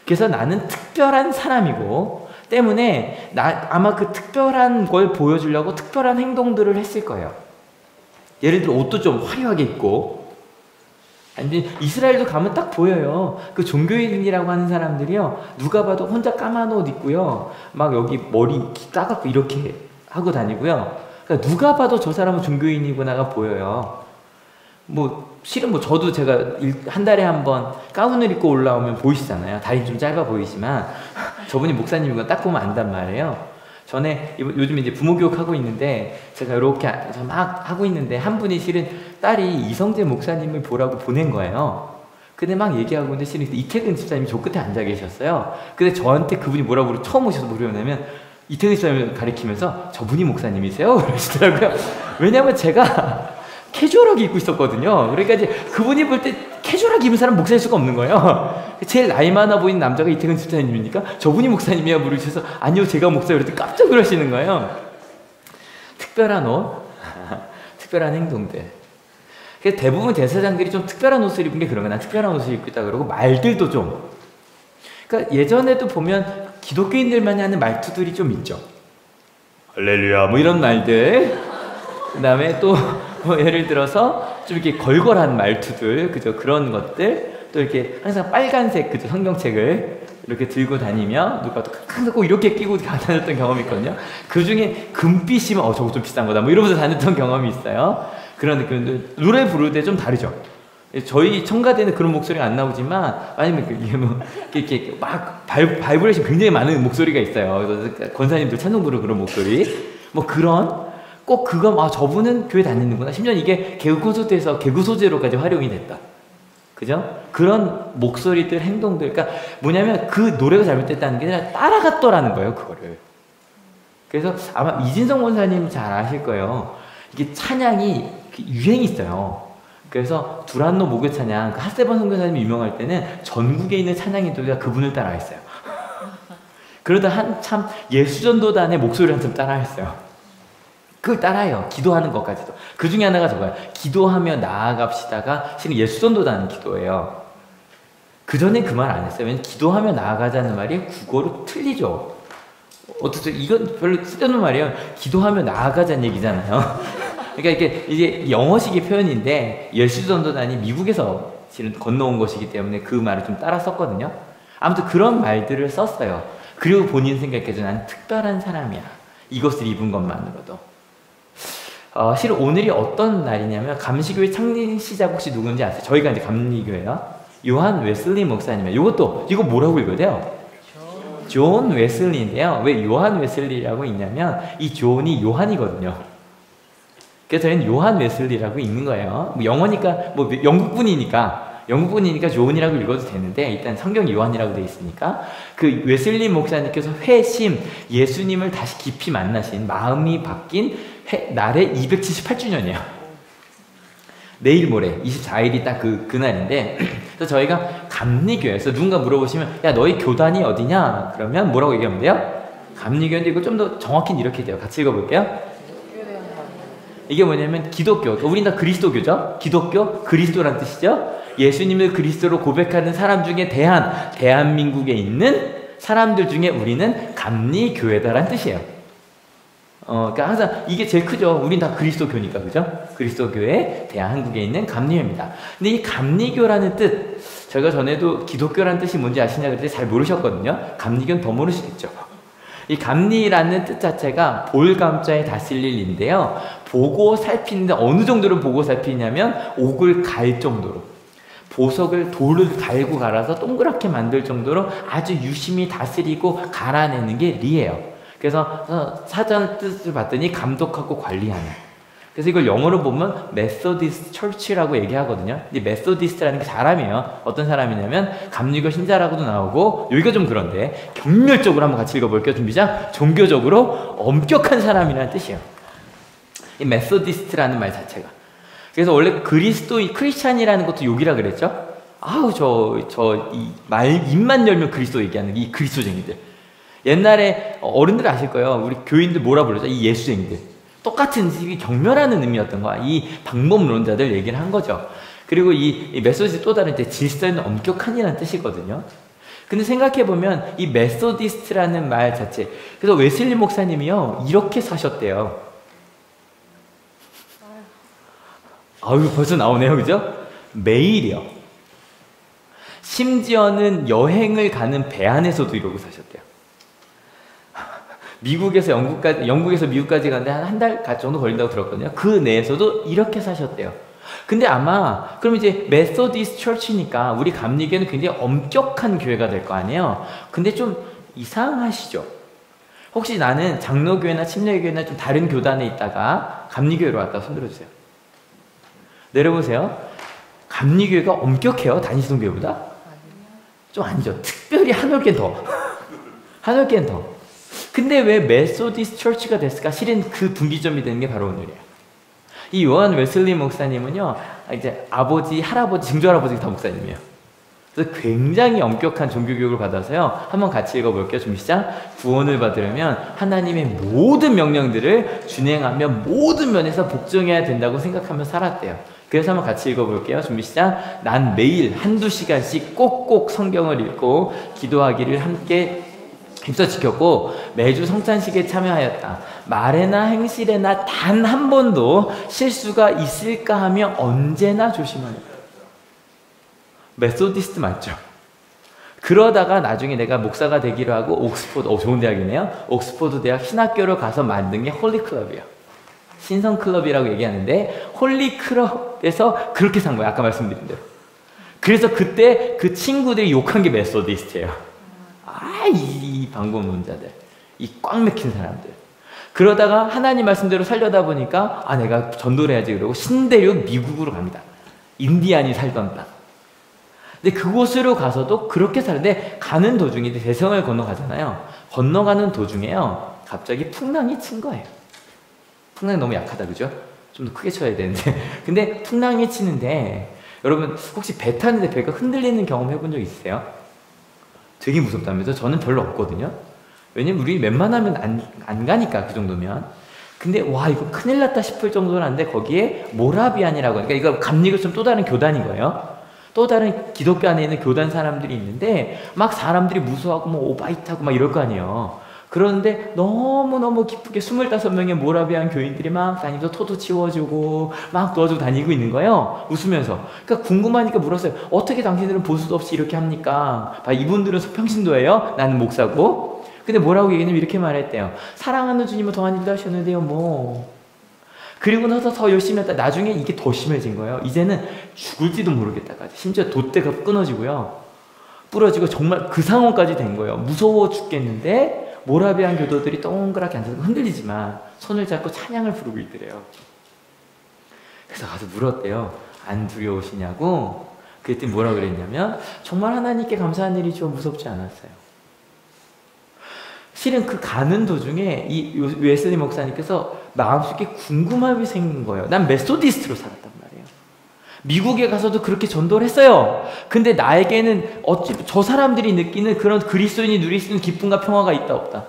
그래서 나는 특별한 사람이고 때문에 아마 그 특별한 걸 보여주려고 특별한 행동들을 했을 거예요. 예를 들어 옷도 좀 화려하게 입고, 아니 이스라엘도 가면 딱 보여요. 그 종교인이라고 하는 사람들이요, 누가 봐도 혼자 까만 옷 입고요, 막 여기 머리 따갑고 이렇게 하고 다니고요. 그러니까 누가 봐도 저 사람은 종교인이구나가 보여요. 실은 저도 제가 한 달에 한 번 가운을 입고 올라오면 보이시잖아요. 다리 좀 짧아 보이지만 저분이 목사님인 건 딱 보면 안단 말이에요. 전에 요즘 이제 부모교육 하고 있는데 제가 이렇게 막 하고 있는데 한 분이 실은 딸이 이성재 목사님을 보라고 보낸 거예요. 근데 막 얘기하고 있는데 실은 이태근 집사님이 저 끝에 앉아 계셨어요. 근데 저한테 그분이 뭐라고 처음 오셔서 뭐냐면, 이태근 집사님을 가리키면서 저분이 목사님이세요? 그러시더라고요. 왜냐면 제가 캐주얼하게 입고 있었거든요. 그러니까 이제 그분이 볼 때 캐주얼하게 입은 사람 목사일 수가 없는 거예요. 제일 나이 많아 보이는 남자가 이태근 집사님입니까? 저분이 목사님이야 물으셔서 아니요 제가 목사예요. 그랬더니 깜짝 놀라시는 거예요. 특별한 옷, 특별한 행동들. 그래서 대부분 대사장들이 좀 특별한 옷을 입은 게 그런 거야. 난 특별한 옷을 입고 있다 그러고, 말들도 좀. 그러니까 예전에도 보면 기독교인들만이 하는 말투들이 좀 있죠. 할렐루야 뭐 이런 말들. 그 다음에 또 예를 들어서 좀 이렇게 걸걸한 말투들, 그죠? 그런 것들. 또 이렇게 항상 빨간색, 그죠? 성경책을 이렇게 들고 다니며 누가 또 항상 꼭 이렇게 끼고 다녔던 경험이 있거든요. 그 중에 금빛이면 저거 좀 비싼 거다 뭐 이러면서 다녔던 경험이 있어요. 그런 느낌인데 노래 부를 때 좀 다르죠. 저희 청가대는 그런 목소리가 안 나오지만, 아니면 이렇게 막 바이브레이션 굉장히 많은 목소리가 있어요. 그래서 권사님들 찬송 부르는 그런 목소리, 뭐 그런 꼭 그거 저분은 교회 다니는구나. 심지어 이게 개그 콘서트에서 개그 소재로까지 활용이 됐다. 그죠? 그런 목소리들, 행동들, 그러니까 뭐냐면 그 노래가 잘못됐다는 게 아니라 따라갔더라는 거예요, 그거를. 그래서 아마 이진성 권사님 잘 아실 거예요. 이게 찬양이 유행이 있어요. 그래서 두란노 목요 찬양, 핫세번 선교사님이 유명할 때는 전국에 있는 찬양인들이 다 그분을 따라했어요. 그러다 한참 예수전도단의 목소리를 한참 따라했어요. 그걸 따라해요. 기도하는 것까지도. 그 중에 하나가 저거예요. 기도하며 나아갑시다가 실은 예수전도단 기도예요. 그 전에 그 말 안 했어요. 왜냐면 기도하며 나아가자는 말이 국어로 틀리죠. 어떻게 이건 별로 쓸데없는 말이에요. 기도하며 나아가자는 얘기잖아요. 그러니까 이게 영어식의 표현인데 예수전도단이 미국에서 실은 건너온 것이기 때문에 그 말을 좀 따라 썼거든요. 아무튼 그런 말들을 썼어요. 그리고 본인 생각해서 난 특별한 사람이야. 이것을 입은 것만으로도. 실은 오늘이 어떤 날이냐면 감시교회 창립시작 혹시 누군지 아세요? 저희가 이제 감리교회요. 요한 웨슬리 목사님이에요. 이거 뭐라고 읽어야 돼요? 존 웨슬리인데요. 왜 요한 웨슬리라고 있냐면 이 존이 요한이거든요. 그래서 저희는 요한 웨슬리라고 읽는 거예요. 뭐 영어니까 뭐 영국분이니까 존이라고 읽어도 되는데 일단 성경 요한이라고 되어 있으니까 그 웨슬리 목사님께서 회심 예수님을 다시 깊이 만나신 마음이 바뀐 날에 278주년이에요. 내일 모레 24일이 딱 그날인데 그래서 저희가 감리교회에서 누군가 물어보시면 야 너희 교단이 어디냐? 그러면 뭐라고 얘기하면 돼요? 감리교회인데 이거 좀 더 정확히는 이렇게 돼요. 같이 읽어볼게요. 이게 뭐냐면 기독교, 우린 다 그리스도교죠? 기독교, 그리스도란 뜻이죠? 예수님을 그리스도로 고백하는 사람 중에 대한민국에 있는 사람들 중에 우리는 감리교회다란 뜻이에요. 그러니까 항상 이게 제일 크죠. 우린 다 그리스도교니까, 그죠? 그리스도교회, 대한민국에 있는 감리교회입니다. 근데 이 감리교라는 뜻, 저희가 전에도 기독교라는 뜻이 뭔지 아시냐 그랬더니 잘 모르셨거든요. 감리교는 더 모르시겠죠. 이 감리라는 뜻 자체가 볼감자에 다쓸릴인데요. 보고 살피는데 어느 정도로 보고 살피냐면 옥을 갈 정도로. 보석을 돌을 갈고 갈아서 동그랗게 만들 정도로 아주 유심히 다스리고 갈아내는 게 리예요. 그래서 사전 뜻을 봤더니 감독하고 관리하는. 그래서 이걸 영어로 보면 메소디스트 처치라고 얘기하거든요. 근데 메소디스트라는 게 사람이에요. 어떤 사람이냐면 감리교 신자라고도 나오고 여기가 좀 그런데 경멸적으로 한번 같이 읽어볼게요. 준비자. 종교적으로 엄격한 사람이라는 뜻이에요. 이 메소디스트라는 말 자체가. 그래서 원래 크리스찬이라는 것도 욕이라 그랬죠. 아우 입만 열면 그리스도 얘기하는 이 그리스도쟁이들. 옛날에 어른들 아실 거예요. 우리 교인들 뭐라 부르죠? 이 예수쟁이들. 똑같은 경멸하는 의미였던 거야. 이 방법론자들 얘기를 한 거죠. 그리고 이 메소디스트 또 다른 때 질서는 엄격한이라는 뜻이거든요. 근데 생각해보면 이 메소디스트라는 말 자체, 그래서 웨슬리 목사님이요 이렇게 사셨대요. 아유 벌써 나오네요, 그죠? 매일이요. 심지어는 여행을 가는 배 안에서도 이러고 사셨대요. 영국에서 미국까지 가는데 한 달 정도 걸린다고 들었거든요. 그 내에서도 이렇게 사셨대요. 근데 아마 그럼 이제 메소디스트 처치니까 우리 감리교회는 굉장히 엄격한 교회가 될 거 아니에요. 근데 좀 이상하시죠? 혹시 나는 장로교회나 침례교회나 좀 다른 교단에 있다가 감리교회로 왔다고 손 들어주세요. 내려보세요. 감리교회가 엄격해요? 다니시던 교회보다? 좀 아니죠. 특별히 한올겐 더. 한올겐 더. 근데 왜 메소디스트 처치가 됐을까? 실은 그 분기점이 되는 게 바로 오늘이에요. 이 요한 웨슬리 목사님은요, 이제 아버지, 할아버지, 증조할아버지가 다 목사님이에요. 그래서 굉장히 엄격한 종교교육을 받아서요, 한번 같이 읽어볼게요. 준비 시작. 구원을 받으려면 하나님의 모든 명령들을 준행하며 모든 면에서 복종해야 된다고 생각하며 살았대요. 그래서 한번 같이 읽어볼게요. 준비 시작. 난 매일 한두 시간씩 꼭꼭 성경을 읽고 기도하기를 함께 힘써 지켰고 매주 성찬식에 참여하였다. 말에나 행실에나 단 한 번도 실수가 있을까 하며 언제나 조심하였다. 메소디스트 맞죠? 그러다가 나중에 내가 목사가 되기로 하고 옥스포드, 좋은 대학이네요. 옥스포드 대학 신학교를 가서 만든 게 홀리클럽이에요. 신성클럽이라고 얘기하는데 홀리클럽에서 그렇게 산 거예요. 아까 말씀드린 대로. 그래서 그때 그 친구들이 욕한 게 메소디스트예요. 이 방법론자들, 이 꽉 막힌 사람들. 그러다가 하나님 말씀대로 살려다 보니까 내가 전도를 해야지 그러고 신대륙 미국으로 갑니다. 인디안이 살던 땅. 근데 그곳으로 가서도 그렇게 사는데 가는 도중에 대성을 건너가잖아요. 건너가는 도중에요 갑자기 풍랑이 친 거예요. 풍랑이 너무 약하다, 그죠? 좀 더 크게 쳐야 되는데. 근데 풍랑이 치는데 여러분 혹시 배 타는데 배가 흔들리는 경험 해본 적 있으세요? 되게 무섭다면서? 저는 별로 없거든요. 왜냐면 우리 웬만하면 안 가니까 그 정도면. 근데 와 이거 큰일 났다 싶을 정도는 한데 거기에 모라비안이라고, 그러니까 이거 감리교처럼 또 다른 교단인 거예요. 또 다른 기독교 안에 있는 교단 사람들이 있는데 막 사람들이 무서워하고 뭐 오바이트하고 막 이럴 거 아니에요. 그런데 너무너무 기쁘게 25명의 모라비안 교인들이 막 다니면서 토도 치워주고 막 도와주고 다니고 있는 거예요. 웃으면서. 그러니까 궁금하니까 물었어요. 어떻게 당신들은 보수도 없이 이렇게 합니까? 이분들은 평신도예요? 나는 목사고. 근데 뭐라고 얘기냐면 이렇게 말했대요. 사랑하는 주님은 더한 일도 하셨는데요, 뭐. 그리고 나서 더 열심히 했다. 나중에 이게 더 심해진 거예요. 이제는 죽을지도 모르겠다까지. 심지어 돛대가 끊어지고요. 부러지고 정말 그 상황까지 된 거예요. 무서워 죽겠는데 모라비안 교도들이 동그랗게 앉아서 흔들리지만 손을 잡고 찬양을 부르고 있더래요. 그래서 가서 물었대요. 안 두려우시냐고. 그랬더니 뭐라 그랬냐면 정말 하나님께 감사한 일이죠. 무섭지 않았어요. 실은 그 가는 도중에 이 웨슬리 목사님께서 마음속에 궁금함이 생긴 거예요. 난 메소디스트로 살았단 말이에요. 미국에 가서도 그렇게 전도를 했어요. 근데 나에게는 어찌 저 사람들이 느끼는 그런 그리스도인이 누릴 수 있는 기쁨과 평화가 있다 없다?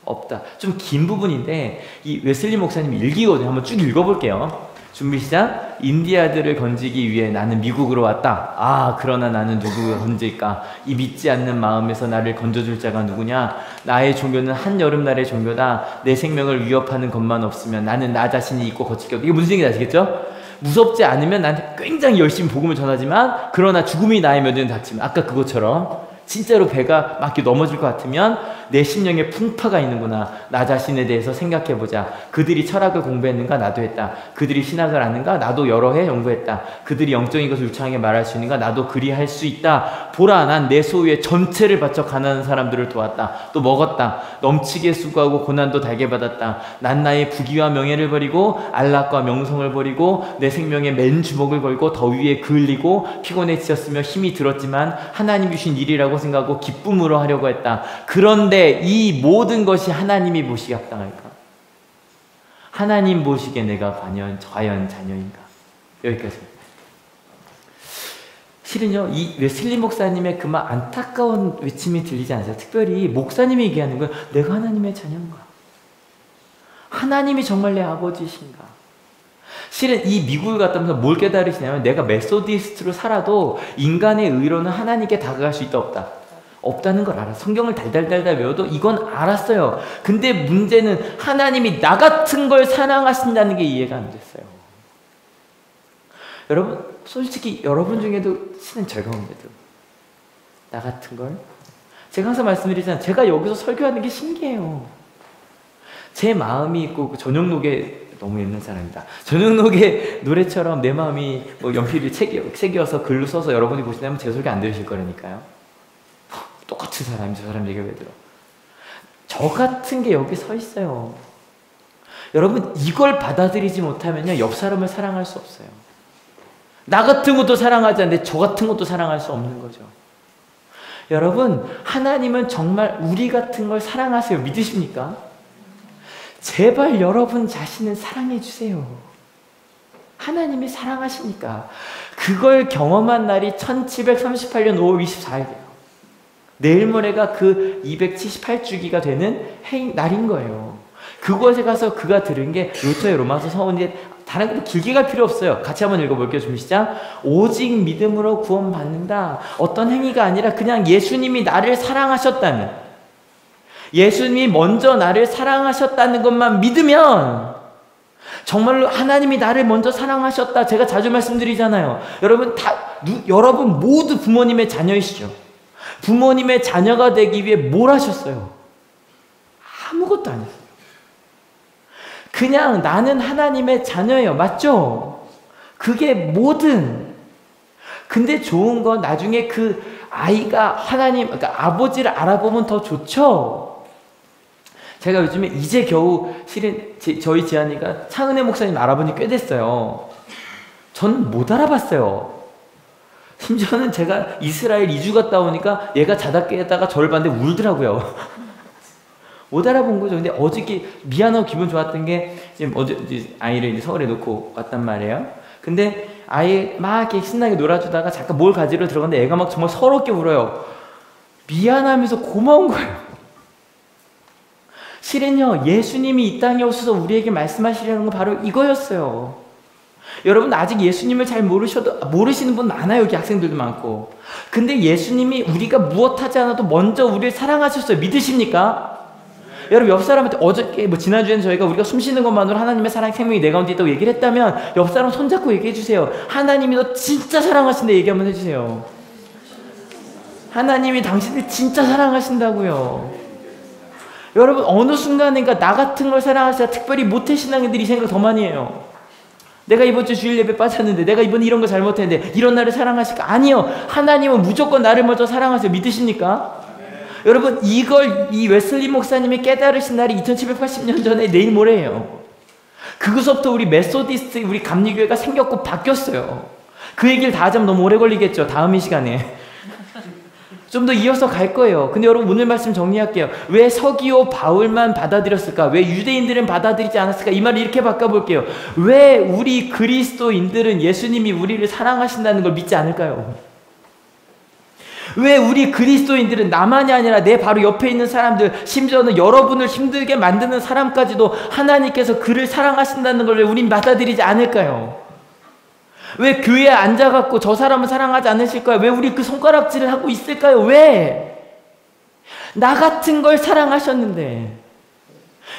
없다. 좀 긴 부분인데 이 웨슬리 목사님 일기거든요. 한번 쭉 읽어볼게요. 준비 시작. 인디아들을 건지기 위해 나는 미국으로 왔다. 아, 그러나 나는 누구를 건질까? 이 믿지 않는 마음에서 나를 건져줄 자가 누구냐? 나의 종교는 한여름날의 종교다. 내 생명을 위협하는 것만 없으면 나는 나 자신이 있고 거칠 게 없다. 이게 무슨 얘기인지 아시겠죠? 무섭지 않으면 나한테 굉장히 열심히 복음을 전하지만 그러나 죽음이 나의 면전에 닥치면 아까 그것처럼 진짜로 배가 막 넘어질 것 같으면 내 심령에 풍파가 있는구나. 나 자신에 대해서 생각해보자. 그들이 철학을 공부했는가? 나도 했다. 그들이 신학을 아는가? 나도 여러 해 연구했다. 그들이 영적인 것을 유창하게 말할 수 있는가? 나도 그리할 수 있다. 보라, 난 내 소유의 전체를 바쳐 가난한 사람들을 도왔다. 또 먹었다. 넘치게 수고하고 고난도 달게 받았다. 난 나의 부귀와 명예를 버리고 안락과 명성을 버리고 내 생명에 맨 주먹을 걸고 더위에 그을리고 피곤해 지쳤으며 힘이 들었지만 하나님이 주신 일이라고 생각하고 기쁨으로 하려고 했다. 그런데 이 모든 것이 하나님이 보시기에 합당할까? 하나님 보시기에 내가 과연 자녀인가? 여기까지. 실은요, 이 웨슬리 목사님의 그만 안타까운 외침이 들리지 않아요. 특별히 목사님이 얘기하는 건 내가 하나님의 자녀인가? 하나님이 정말 내 아버지신가? 실은 이 미국을 갔다 오면서 뭘 깨달으시냐면 내가 메소디스트로 살아도 인간의 의로는 하나님께 다가갈 수 있다 없다? 없다는 걸 알아. 성경을 달달달달 외워도 이건 알았어요. 근데 문제는 하나님이 나 같은 걸 사랑하신다는 게 이해가 안 됐어요. 여러분, 솔직히 여러분 중에도 실은 저 가운데도 나 같은 걸? 제가 항상 말씀드리잖아요. 제가 여기서 설교하는 게 신기해요. 제 마음이 있고 전용록에 너무 옛날 사람이다. 전용록의 노래처럼 내 마음이 뭐 연필을 새겨서 글로 써서 여러분이 보시다면 제 설교 안 들으실 거라니까요. 똑같은 사람이 저 사람 얘기를 왜 들어? 저 같은 게 여기 서 있어요. 여러분 이걸 받아들이지 못하면요 옆 사람을 사랑할 수 없어요. 나 같은 것도 사랑하지 않는데 저 같은 것도 사랑할 수 없는 거죠. 여러분 하나님은 정말 우리 같은 걸 사랑하세요. 믿으십니까? 제발 여러분 자신을 사랑해 주세요. 하나님이 사랑하시니까. 그걸 경험한 날이 1738년 5월 24일이에요. 내일 모레가 그 278주기가 되는 날인 거예요. 그곳에 가서 그가 들은 게 루터의 로마서 서원인데 다른 거 길게 갈 필요 없어요. 같이 한번 읽어볼게요. 준비 시작. 오직 믿음으로 구원받는다. 어떤 행위가 아니라 그냥 예수님이 나를 사랑하셨다면, 예수님이 먼저 나를 사랑하셨다는 것만 믿으면 정말로 하나님이 나를 먼저 사랑하셨다. 제가 자주 말씀드리잖아요. 여러분 모두 부모님의 자녀이시죠. 부모님의 자녀가 되기 위해 뭘 하셨어요? 아무것도 안 했어요. 그냥 나는 하나님의 자녀예요. 맞죠? 그게 뭐든. 근데 좋은 건 나중에 그 아이가 그러니까 아버지를 알아보면 더 좋죠? 제가 요즘에 이제 겨우 실은 저희 지안이가 차은혜 목사님 알아본 지 꽤 됐어요. 저는 못 알아봤어요. 심지어는 제가 이스라엘 2주 갔다 오니까 얘가 자다 깨다가 저를 봤는데 울더라고요. 못 알아본 거죠. 근데 어저께 미안하고 기분 좋았던 게 지금 어제 아이를 이제 서울에 놓고 왔단 말이에요. 근데 아이 막 이렇게 신나게 놀아주다가 잠깐 뭘 가지러 들어갔는데 애가 막 정말 서럽게 울어요. 미안하면서 고마운 거예요. 실은요, 예수님이 이 땅에 오셔서 우리에게 말씀하시려는 건 바로 이거였어요. 여러분 아직 예수님을 잘 모르시는 분 많아요. 여기 학생들도 많고. 근데 예수님이 우리가 무엇하지 않아도 먼저 우리를 사랑하셨어요. 믿으십니까? 여러분 옆 사람한테 어저께 지난주에는 저희가 우리가 숨쉬는 것만으로 하나님의 사랑 생명이 내 가운데 있다고 얘기를 했다면 옆 사람 손잡고 얘기해 주세요. 하나님이 너 진짜 사랑하신다 얘기 한번 해주세요. 하나님이 당신을 진짜 사랑하신다고요. 여러분 어느 순간인가 나 같은 걸 사랑하시다 특별히 모태신앙인들이 생각 더 많이 해요. 내가 이번 주 주일 예배 빠졌는데, 내가 이번에 이런 거 잘못했는데 이런 나를 사랑하실까? 아니요. 하나님은 무조건 나를 먼저 사랑하세요. 믿으십니까? 여러분 이걸 이 웨슬리 목사님이 깨달으신 날이 2780년 전에 내일 모레예요. 그것부터 우리 메소디스트, 우리 감리교회가 생겼고 바뀌었어요. 그 얘기를 다 하자면 너무 오래 걸리겠죠. 다음 이 시간에 좀 더 이어서 갈 거예요. 근데 여러분 오늘 말씀 정리할게요. 왜 서기오 바울만 받아들였을까? 왜 유대인들은 받아들이지 않았을까? 이 말을 이렇게 바꿔볼게요. 왜 우리 그리스도인들은 예수님이 우리를 사랑하신다는 걸 믿지 않을까요? 왜 우리 그리스도인들은 나만이 아니라 내 바로 옆에 있는 사람들, 심지어는 여러분을 힘들게 만드는 사람까지도 하나님께서 그를 사랑하신다는 걸 왜 우린 받아들이지 않을까요? 왜 교회에 앉아갖고 저 사람은 사랑하지 않으실까요? 왜 우리 그 손가락질을 하고 있을까요? 왜? 나 같은 걸 사랑하셨는데.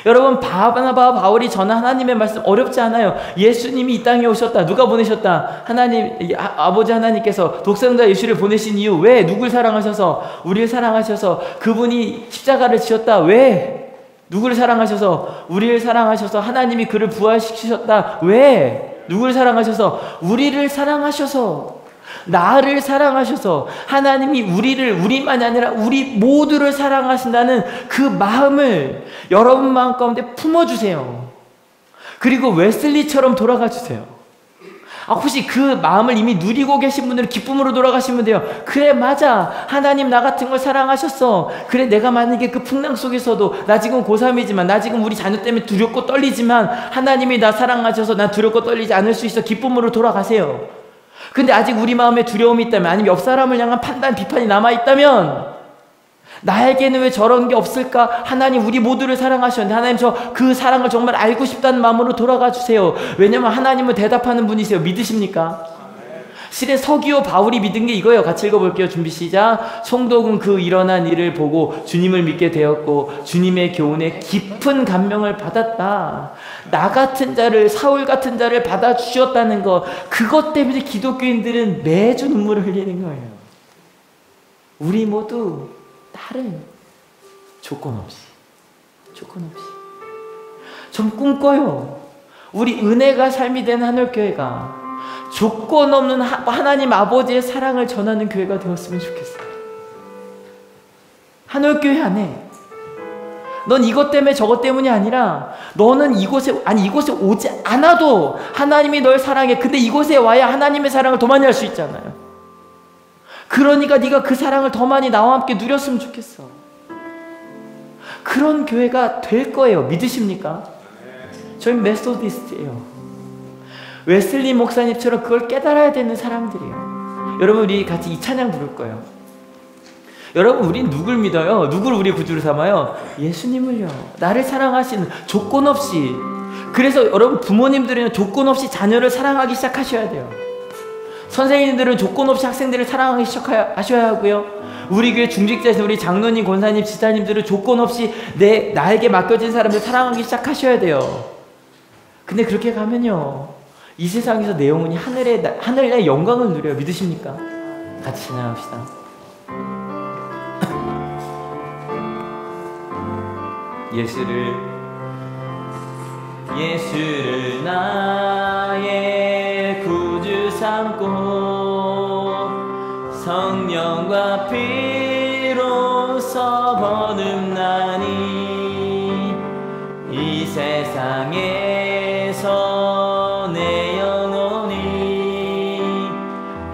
여러분 바나바와 바울이 전한 하나님의 말씀 어렵지 않아요. 예수님이 이 땅에 오셨다. 누가 보내셨다? 하나님, 아버지 하나님께서 독생자 예수를 보내신 이유. 왜? 누굴 사랑하셔서? 우리를 사랑하셔서 그분이 십자가를 지었다. 왜? 누구를 사랑하셔서? 우리를 사랑하셔서 하나님이 그를 부활시키셨다. 왜? 누굴 사랑하셔서? 우리를 사랑하셔서, 나를 사랑하셔서, 하나님이 우리만이 아니라 우리 모두를 사랑하신다는 그 마음을 여러분 마음 가운데 품어주세요. 그리고 웨슬리처럼 돌아가 주세요. 혹시 그 마음을 이미 누리고 계신 분들은 기쁨으로 돌아가시면 돼요. 그래, 맞아. 하나님 나 같은 걸 사랑하셨어. 그래, 내가 만약에 그 풍랑 속에서도, 나 지금 고3이지만, 나 지금 우리 자녀 때문에 두렵고 떨리지만 하나님이 나 사랑하셔서 난 두렵고 떨리지 않을 수 있어. 기쁨으로 돌아가세요. 근데 아직 우리 마음에 두려움이 있다면, 아니면 옆 사람을 향한 판단, 비판이 남아있다면, 나에게는 왜 저런 게 없을까? 하나님 우리 모두를 사랑하셨는데, 하나님 저 그 사랑을 정말 알고 싶다는 마음으로 돌아가 주세요. 왜냐면 하나님은 대답하는 분이세요. 믿으십니까? 실은 서기오 바울이 믿은 게 이거예요. 같이 읽어볼게요. 준비 시작. 총독은 그 일어난 일을 보고 주님을 믿게 되었고 주님의 교훈에 깊은 감명을 받았다. 나 같은 자를, 사울 같은 자를 받아주셨다는 것, 그것 때문에 기독교인들은 매주 눈물을 흘리는 거예요. 우리 모두 다른 조건 없이 좀 꿈꿔요. 우리 은혜가 삶이 된 하늘교회가 조건 없는 하나님 아버지의 사랑을 전하는 교회가 되었으면 좋겠어요. 하늘교회 안에 넌 이것 때문에 저것 때문이 아니라, 너는 이곳에 오지 않아도 하나님이 널 사랑해. 근데 이곳에 와야 하나님의 사랑을 더 많이 할 수 있잖아요. 그러니까 네가 그 사랑을 더 많이 나와 함께 누렸으면 좋겠어. 그런 교회가 될 거예요. 믿으십니까? 저희 메소디스트예요. 웨슬리 목사님처럼 그걸 깨달아야 되는 사람들이에요. 여러분 우리 같이 이 찬양 부를 거예요. 여러분 우린 누굴 믿어요? 누굴 우리 구주로 삼아요? 예수님을요. 나를 사랑하시는, 조건 없이. 그래서 여러분 부모님들은 조건 없이 자녀를 사랑하기 시작하셔야 돼요. 선생님들은 조건 없이 학생들을 사랑하기 시작하셔야 하고요. 우리 교회 중직자에서 우리 장로님, 권사님, 지사님들은 조건 없이 나에게 맡겨진 사람들 사랑하기 시작하셔야 돼요. 근데 그렇게 가면요, 이 세상에서 내 영혼이 하늘의 영광을 누려요. 믿으십니까? 같이 찬양합시다. 예수를 나의 구주 삼고 성령과 피로써 거듭나니 이 세상에서 내 영혼이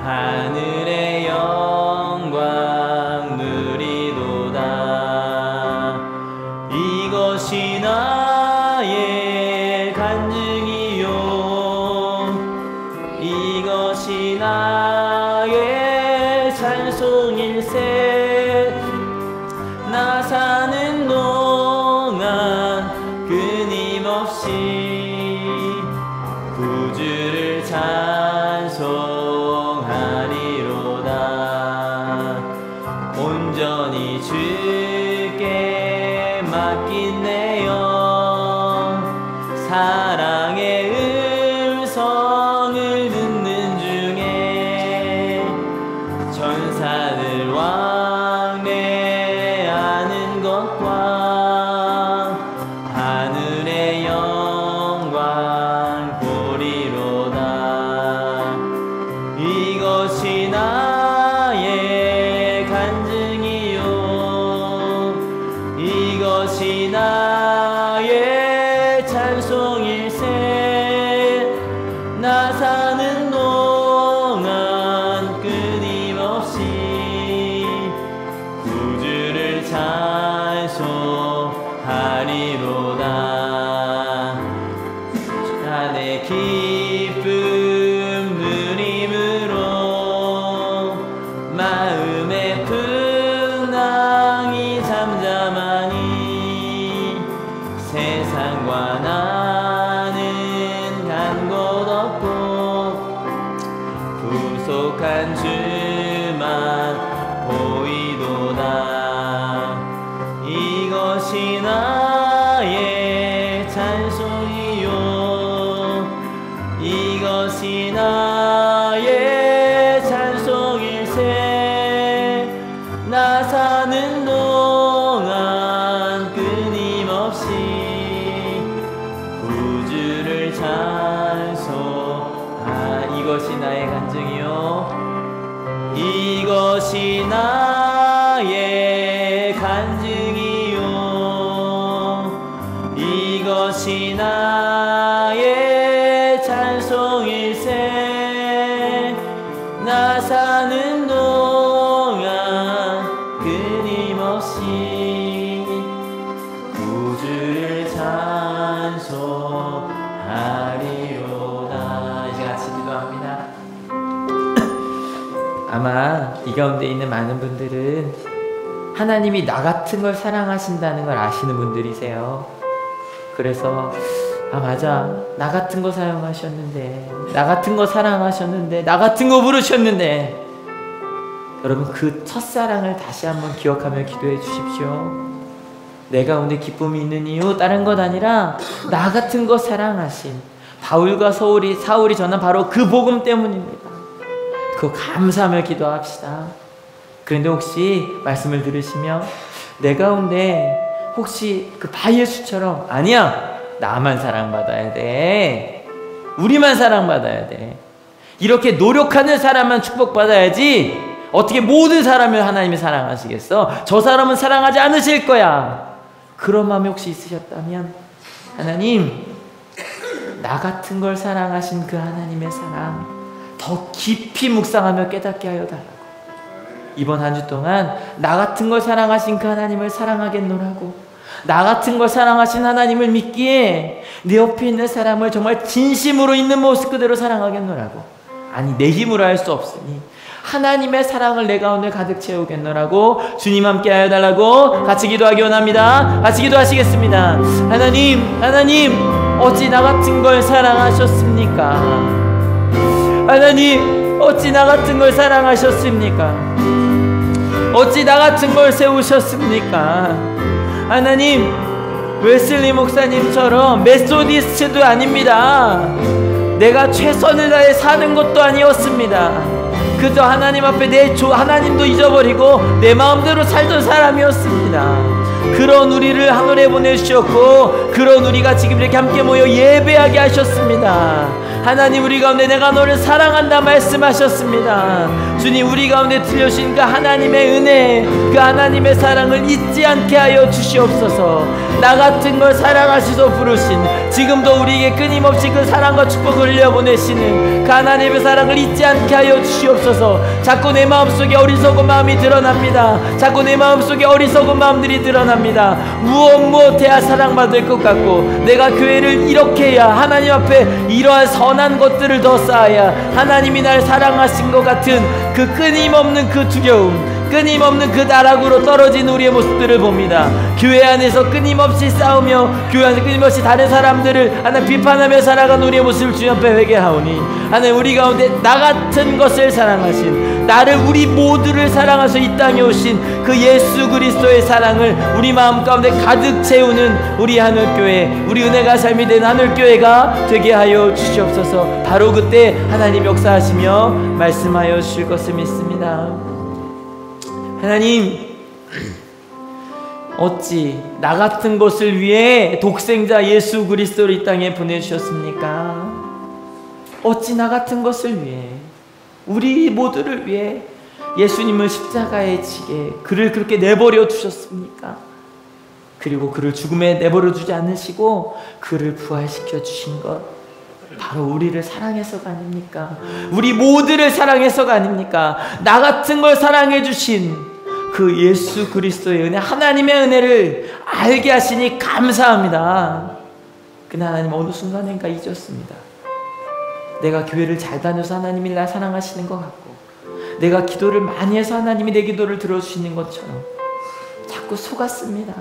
하늘의 영광 누리도다. 이것이 나의 간증이요, 이것이 나의 찬송일세. 나 사는 동안 끊임없이 구주를 찬송하리로다. 온전히 주께 맡긴 내 영, 사랑의 음성을 듣는 중에 전사를 왕래하는 것과 찬송하리로다. 주안의 기쁨 누림으로 마음의 풍랑이 잠잠하니 세상과 나는 간 곳 없고 구속한 주만 보이도다. 이것이 나의 찬송이요 이것이 나의 찬송일세. 나 사는 동안 끊임없이 구주를 이것이 나의 간증이요 이것이 나의 간증이요 이것이 나의 찬송일세. 나 사는 동안 끊임없이 구주를 찬송하리로다. 이제 같이 기도합니다. 아마 이 가운데 있는 많은 분들은 하나님이 나 같은 걸 사랑하신다는 걸 아시는 분들이세요. 그래서 맞아, 나 같은 거 사용하셨는데, 나 같은 거 사랑하셨는데, 나 같은 거 부르셨는데. 여러분, 그 첫사랑을 다시 한번 기억하며 기도해 주십시오. 내 가운데 기쁨이 있는 이유 다른 것 아니라 나 같은 거 사랑하신 바울과 사울이 전한 바로 그 복음 때문입니다. 그거 감사하며 기도합시다. 그런데 혹시 말씀을 들으시며 내 가운데 혹시 그 바예수처럼 아니야, 나만 사랑받아야 돼, 우리만 사랑받아야 돼, 이렇게 노력하는 사람만 축복받아야지 어떻게 모든 사람을 하나님이 사랑하시겠어? 저 사람은 사랑하지 않으실 거야. 그런 마음이 혹시 있으셨다면 하나님, 나 같은 걸 사랑하신 그 하나님의 사랑 더 깊이 묵상하며 깨닫게 하여 달라고. 이번 한 주 동안 나 같은 걸 사랑하신 그 하나님을 사랑하겠노라고, 나 같은 걸 사랑하신 하나님을 믿기에 내 옆에 있는 사람을 정말 진심으로 있는 모습 그대로 사랑하겠노라고. 아니, 내 힘으로 할 수 없으니 하나님의 사랑을 내 가운데 가득 채우겠노라고 주님 함께 하여 달라고 같이 기도하기 원합니다. 같이 기도하시겠습니다. 하나님 어찌 나 같은 걸 사랑하셨습니까? 하나님 어찌 나 같은 걸 사랑하셨습니까? 어찌 나 같은 걸 세우셨습니까? 하나님, 웨슬리 목사님처럼 메소디스트도 아닙니다. 내가 최선을 다해 사는 것도 아니었습니다. 그저 하나님 앞에 하나님도 잊어버리고 내 마음대로 살던 사람이었습니다. 그런 우리를 하늘에 보내주셨고 그런 우리가 지금 이렇게 함께 모여 예배하게 하셨습니다. 하나님, 우리 가운데 내가 너를 사랑한다 말씀하셨습니다. 주님, 우리 가운데 들려주신 그 하나님의 은혜, 그 하나님의 사랑을 잊지 않게 하여 주시옵소서. 나 같은 걸 사랑하시소 부르신, 지금도 우리에게 끊임없이 그 사랑과 축복을 흘려보내시는 그 하나님의 사랑을 잊지 않게 하여 주시옵소서. 자꾸 내 마음속에 어리석은 마음이 드러납니다. 자꾸 내 마음속에 어리석은 마음들이 드러납니다. 무엇해야 사랑받을 것 같고, 내가 교회를 이렇게 해야, 하나님 앞에 이러한 선한 것들을 더 쌓아야 하나님이 날 사랑하신 것 같은 그 끊임없는 그 두려움, 끊임없는 그 나락으로 떨어진 우리의 모습들을 봅니다. 교회 안에서 끊임없이 싸우며 교회 안에서 끊임없이 다른 사람들을 하나님 비판하며 살아간 우리의 모습을 주님 앞에 회개하오니, 하나님, 우리 가운데 나 같은 것을 사랑하신, 나를, 우리 모두를 사랑하셔 이 땅에 오신 그 예수 그리스도의 사랑을 우리 마음 가운데 가득 채우는 우리 하늘교회, 우리 은혜가 삶이 된 하늘교회가 되게 하여 주시옵소서. 바로 그때 하나님 역사하시며 말씀하여 주실 것을 믿습니다. 하나님, 어찌 나 같은 것을 위해 독생자 예수 그리스도를 이 땅에 보내주셨습니까? 어찌 나 같은 것을 위해, 우리 모두를 위해 예수님을 십자가에 지게 그를 그렇게 내버려 두셨습니까? 그리고 그를 죽음에 내버려 두지 않으시고 그를 부활시켜 주신 것, 바로 우리를 사랑해서가 아닙니까? 우리 모두를 사랑해서가 아닙니까? 나 같은 걸 사랑해 주신 그 그 예수 그리스도의 은혜, 하나님의 은혜를 알게 하시니 감사합니다. 그러나 하나님 어느 순간인가 잊었습니다. 내가 교회를 잘 다녀서 하나님이 날 사랑하시는 것 같고, 내가 기도를 많이 해서 하나님이 내 기도를 들어주시는 것처럼 자꾸 속았습니다.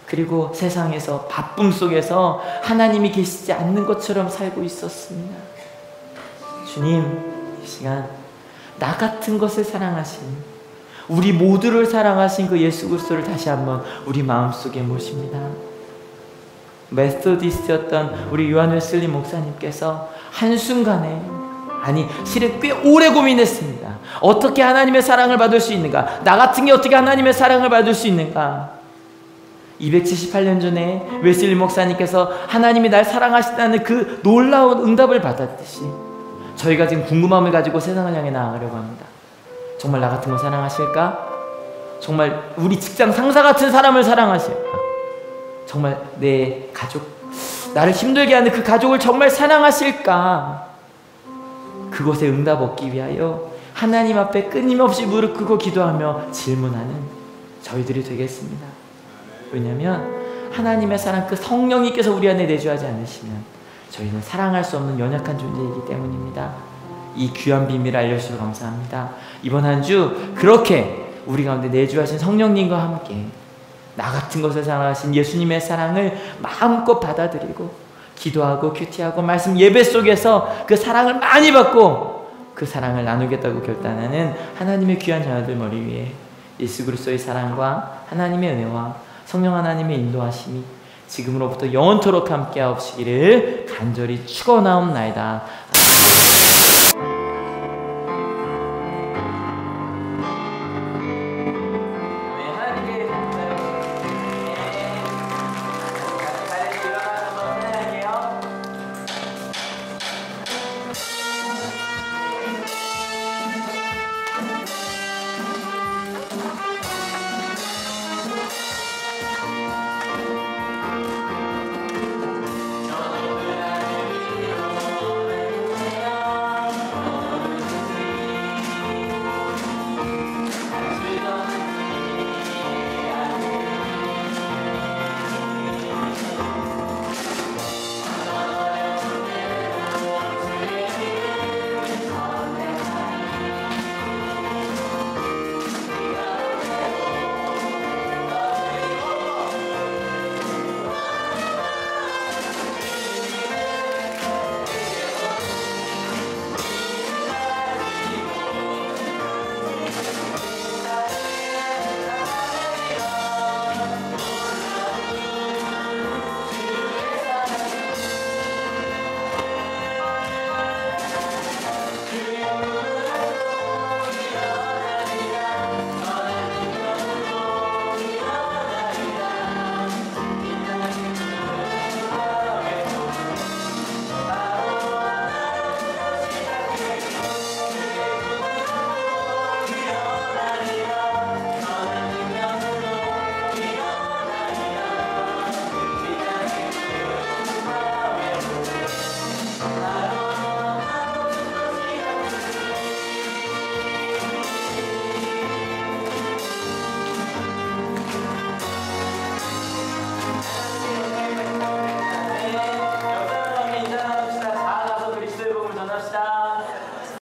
그리고 세상에서 바쁨 속에서 하나님이 계시지 않는 것처럼 살고 있었습니다. 주님, 이 시간 나 같은 것을 사랑하신, 우리 모두를 사랑하신 그 예수 그리스도를 다시 한번 우리 마음속에 모십니다. 메소디스트였던 우리 요한 웨슬리 목사님께서 한순간에, 아니 실은 꽤 오래 고민했습니다. 어떻게 하나님의 사랑을 받을 수 있는가? 나 같은 게 어떻게 하나님의 사랑을 받을 수 있는가? 278년 전에 웨슬리 목사님께서 하나님이 날 사랑하신다는 그 놀라운 응답을 받았듯이 저희가 지금 궁금함을 가지고 세상을 향해 나아가려고 합니다. 정말 나 같은 걸 사랑하실까? 정말 우리 직장 상사 같은 사람을 사랑하실까? 정말 내 가족, 나를 힘들게 하는 그 가족을 정말 사랑하실까? 그것에 응답 얻기 위하여 하나님 앞에 끊임없이 무릎 꿇고 기도하며 질문하는 저희들이 되겠습니다. 왜냐하면 하나님의 사랑, 그 성령님께서 우리 안에 내주하지 않으시면 저희는 사랑할 수 없는 연약한 존재이기 때문입니다. 이 귀한 비밀을 알려주셔서 감사합니다. 이번 한 주 그렇게 우리 가운데 내주하신 성령님과 함께 나 같은 것을 사랑하신 예수님의 사랑을 마음껏 받아들이고 기도하고 큐티하고 말씀 예배 속에서 그 사랑을 많이 받고 그 사랑을 나누겠다고 결단하는 하나님의 귀한 자녀들 머리 위에 예수 그리스도의 사랑과 하나님의 은혜와 성령 하나님의 인도하심이 지금으로부터 영원토록 함께 하옵시기를 간절히 축원하옵나이다.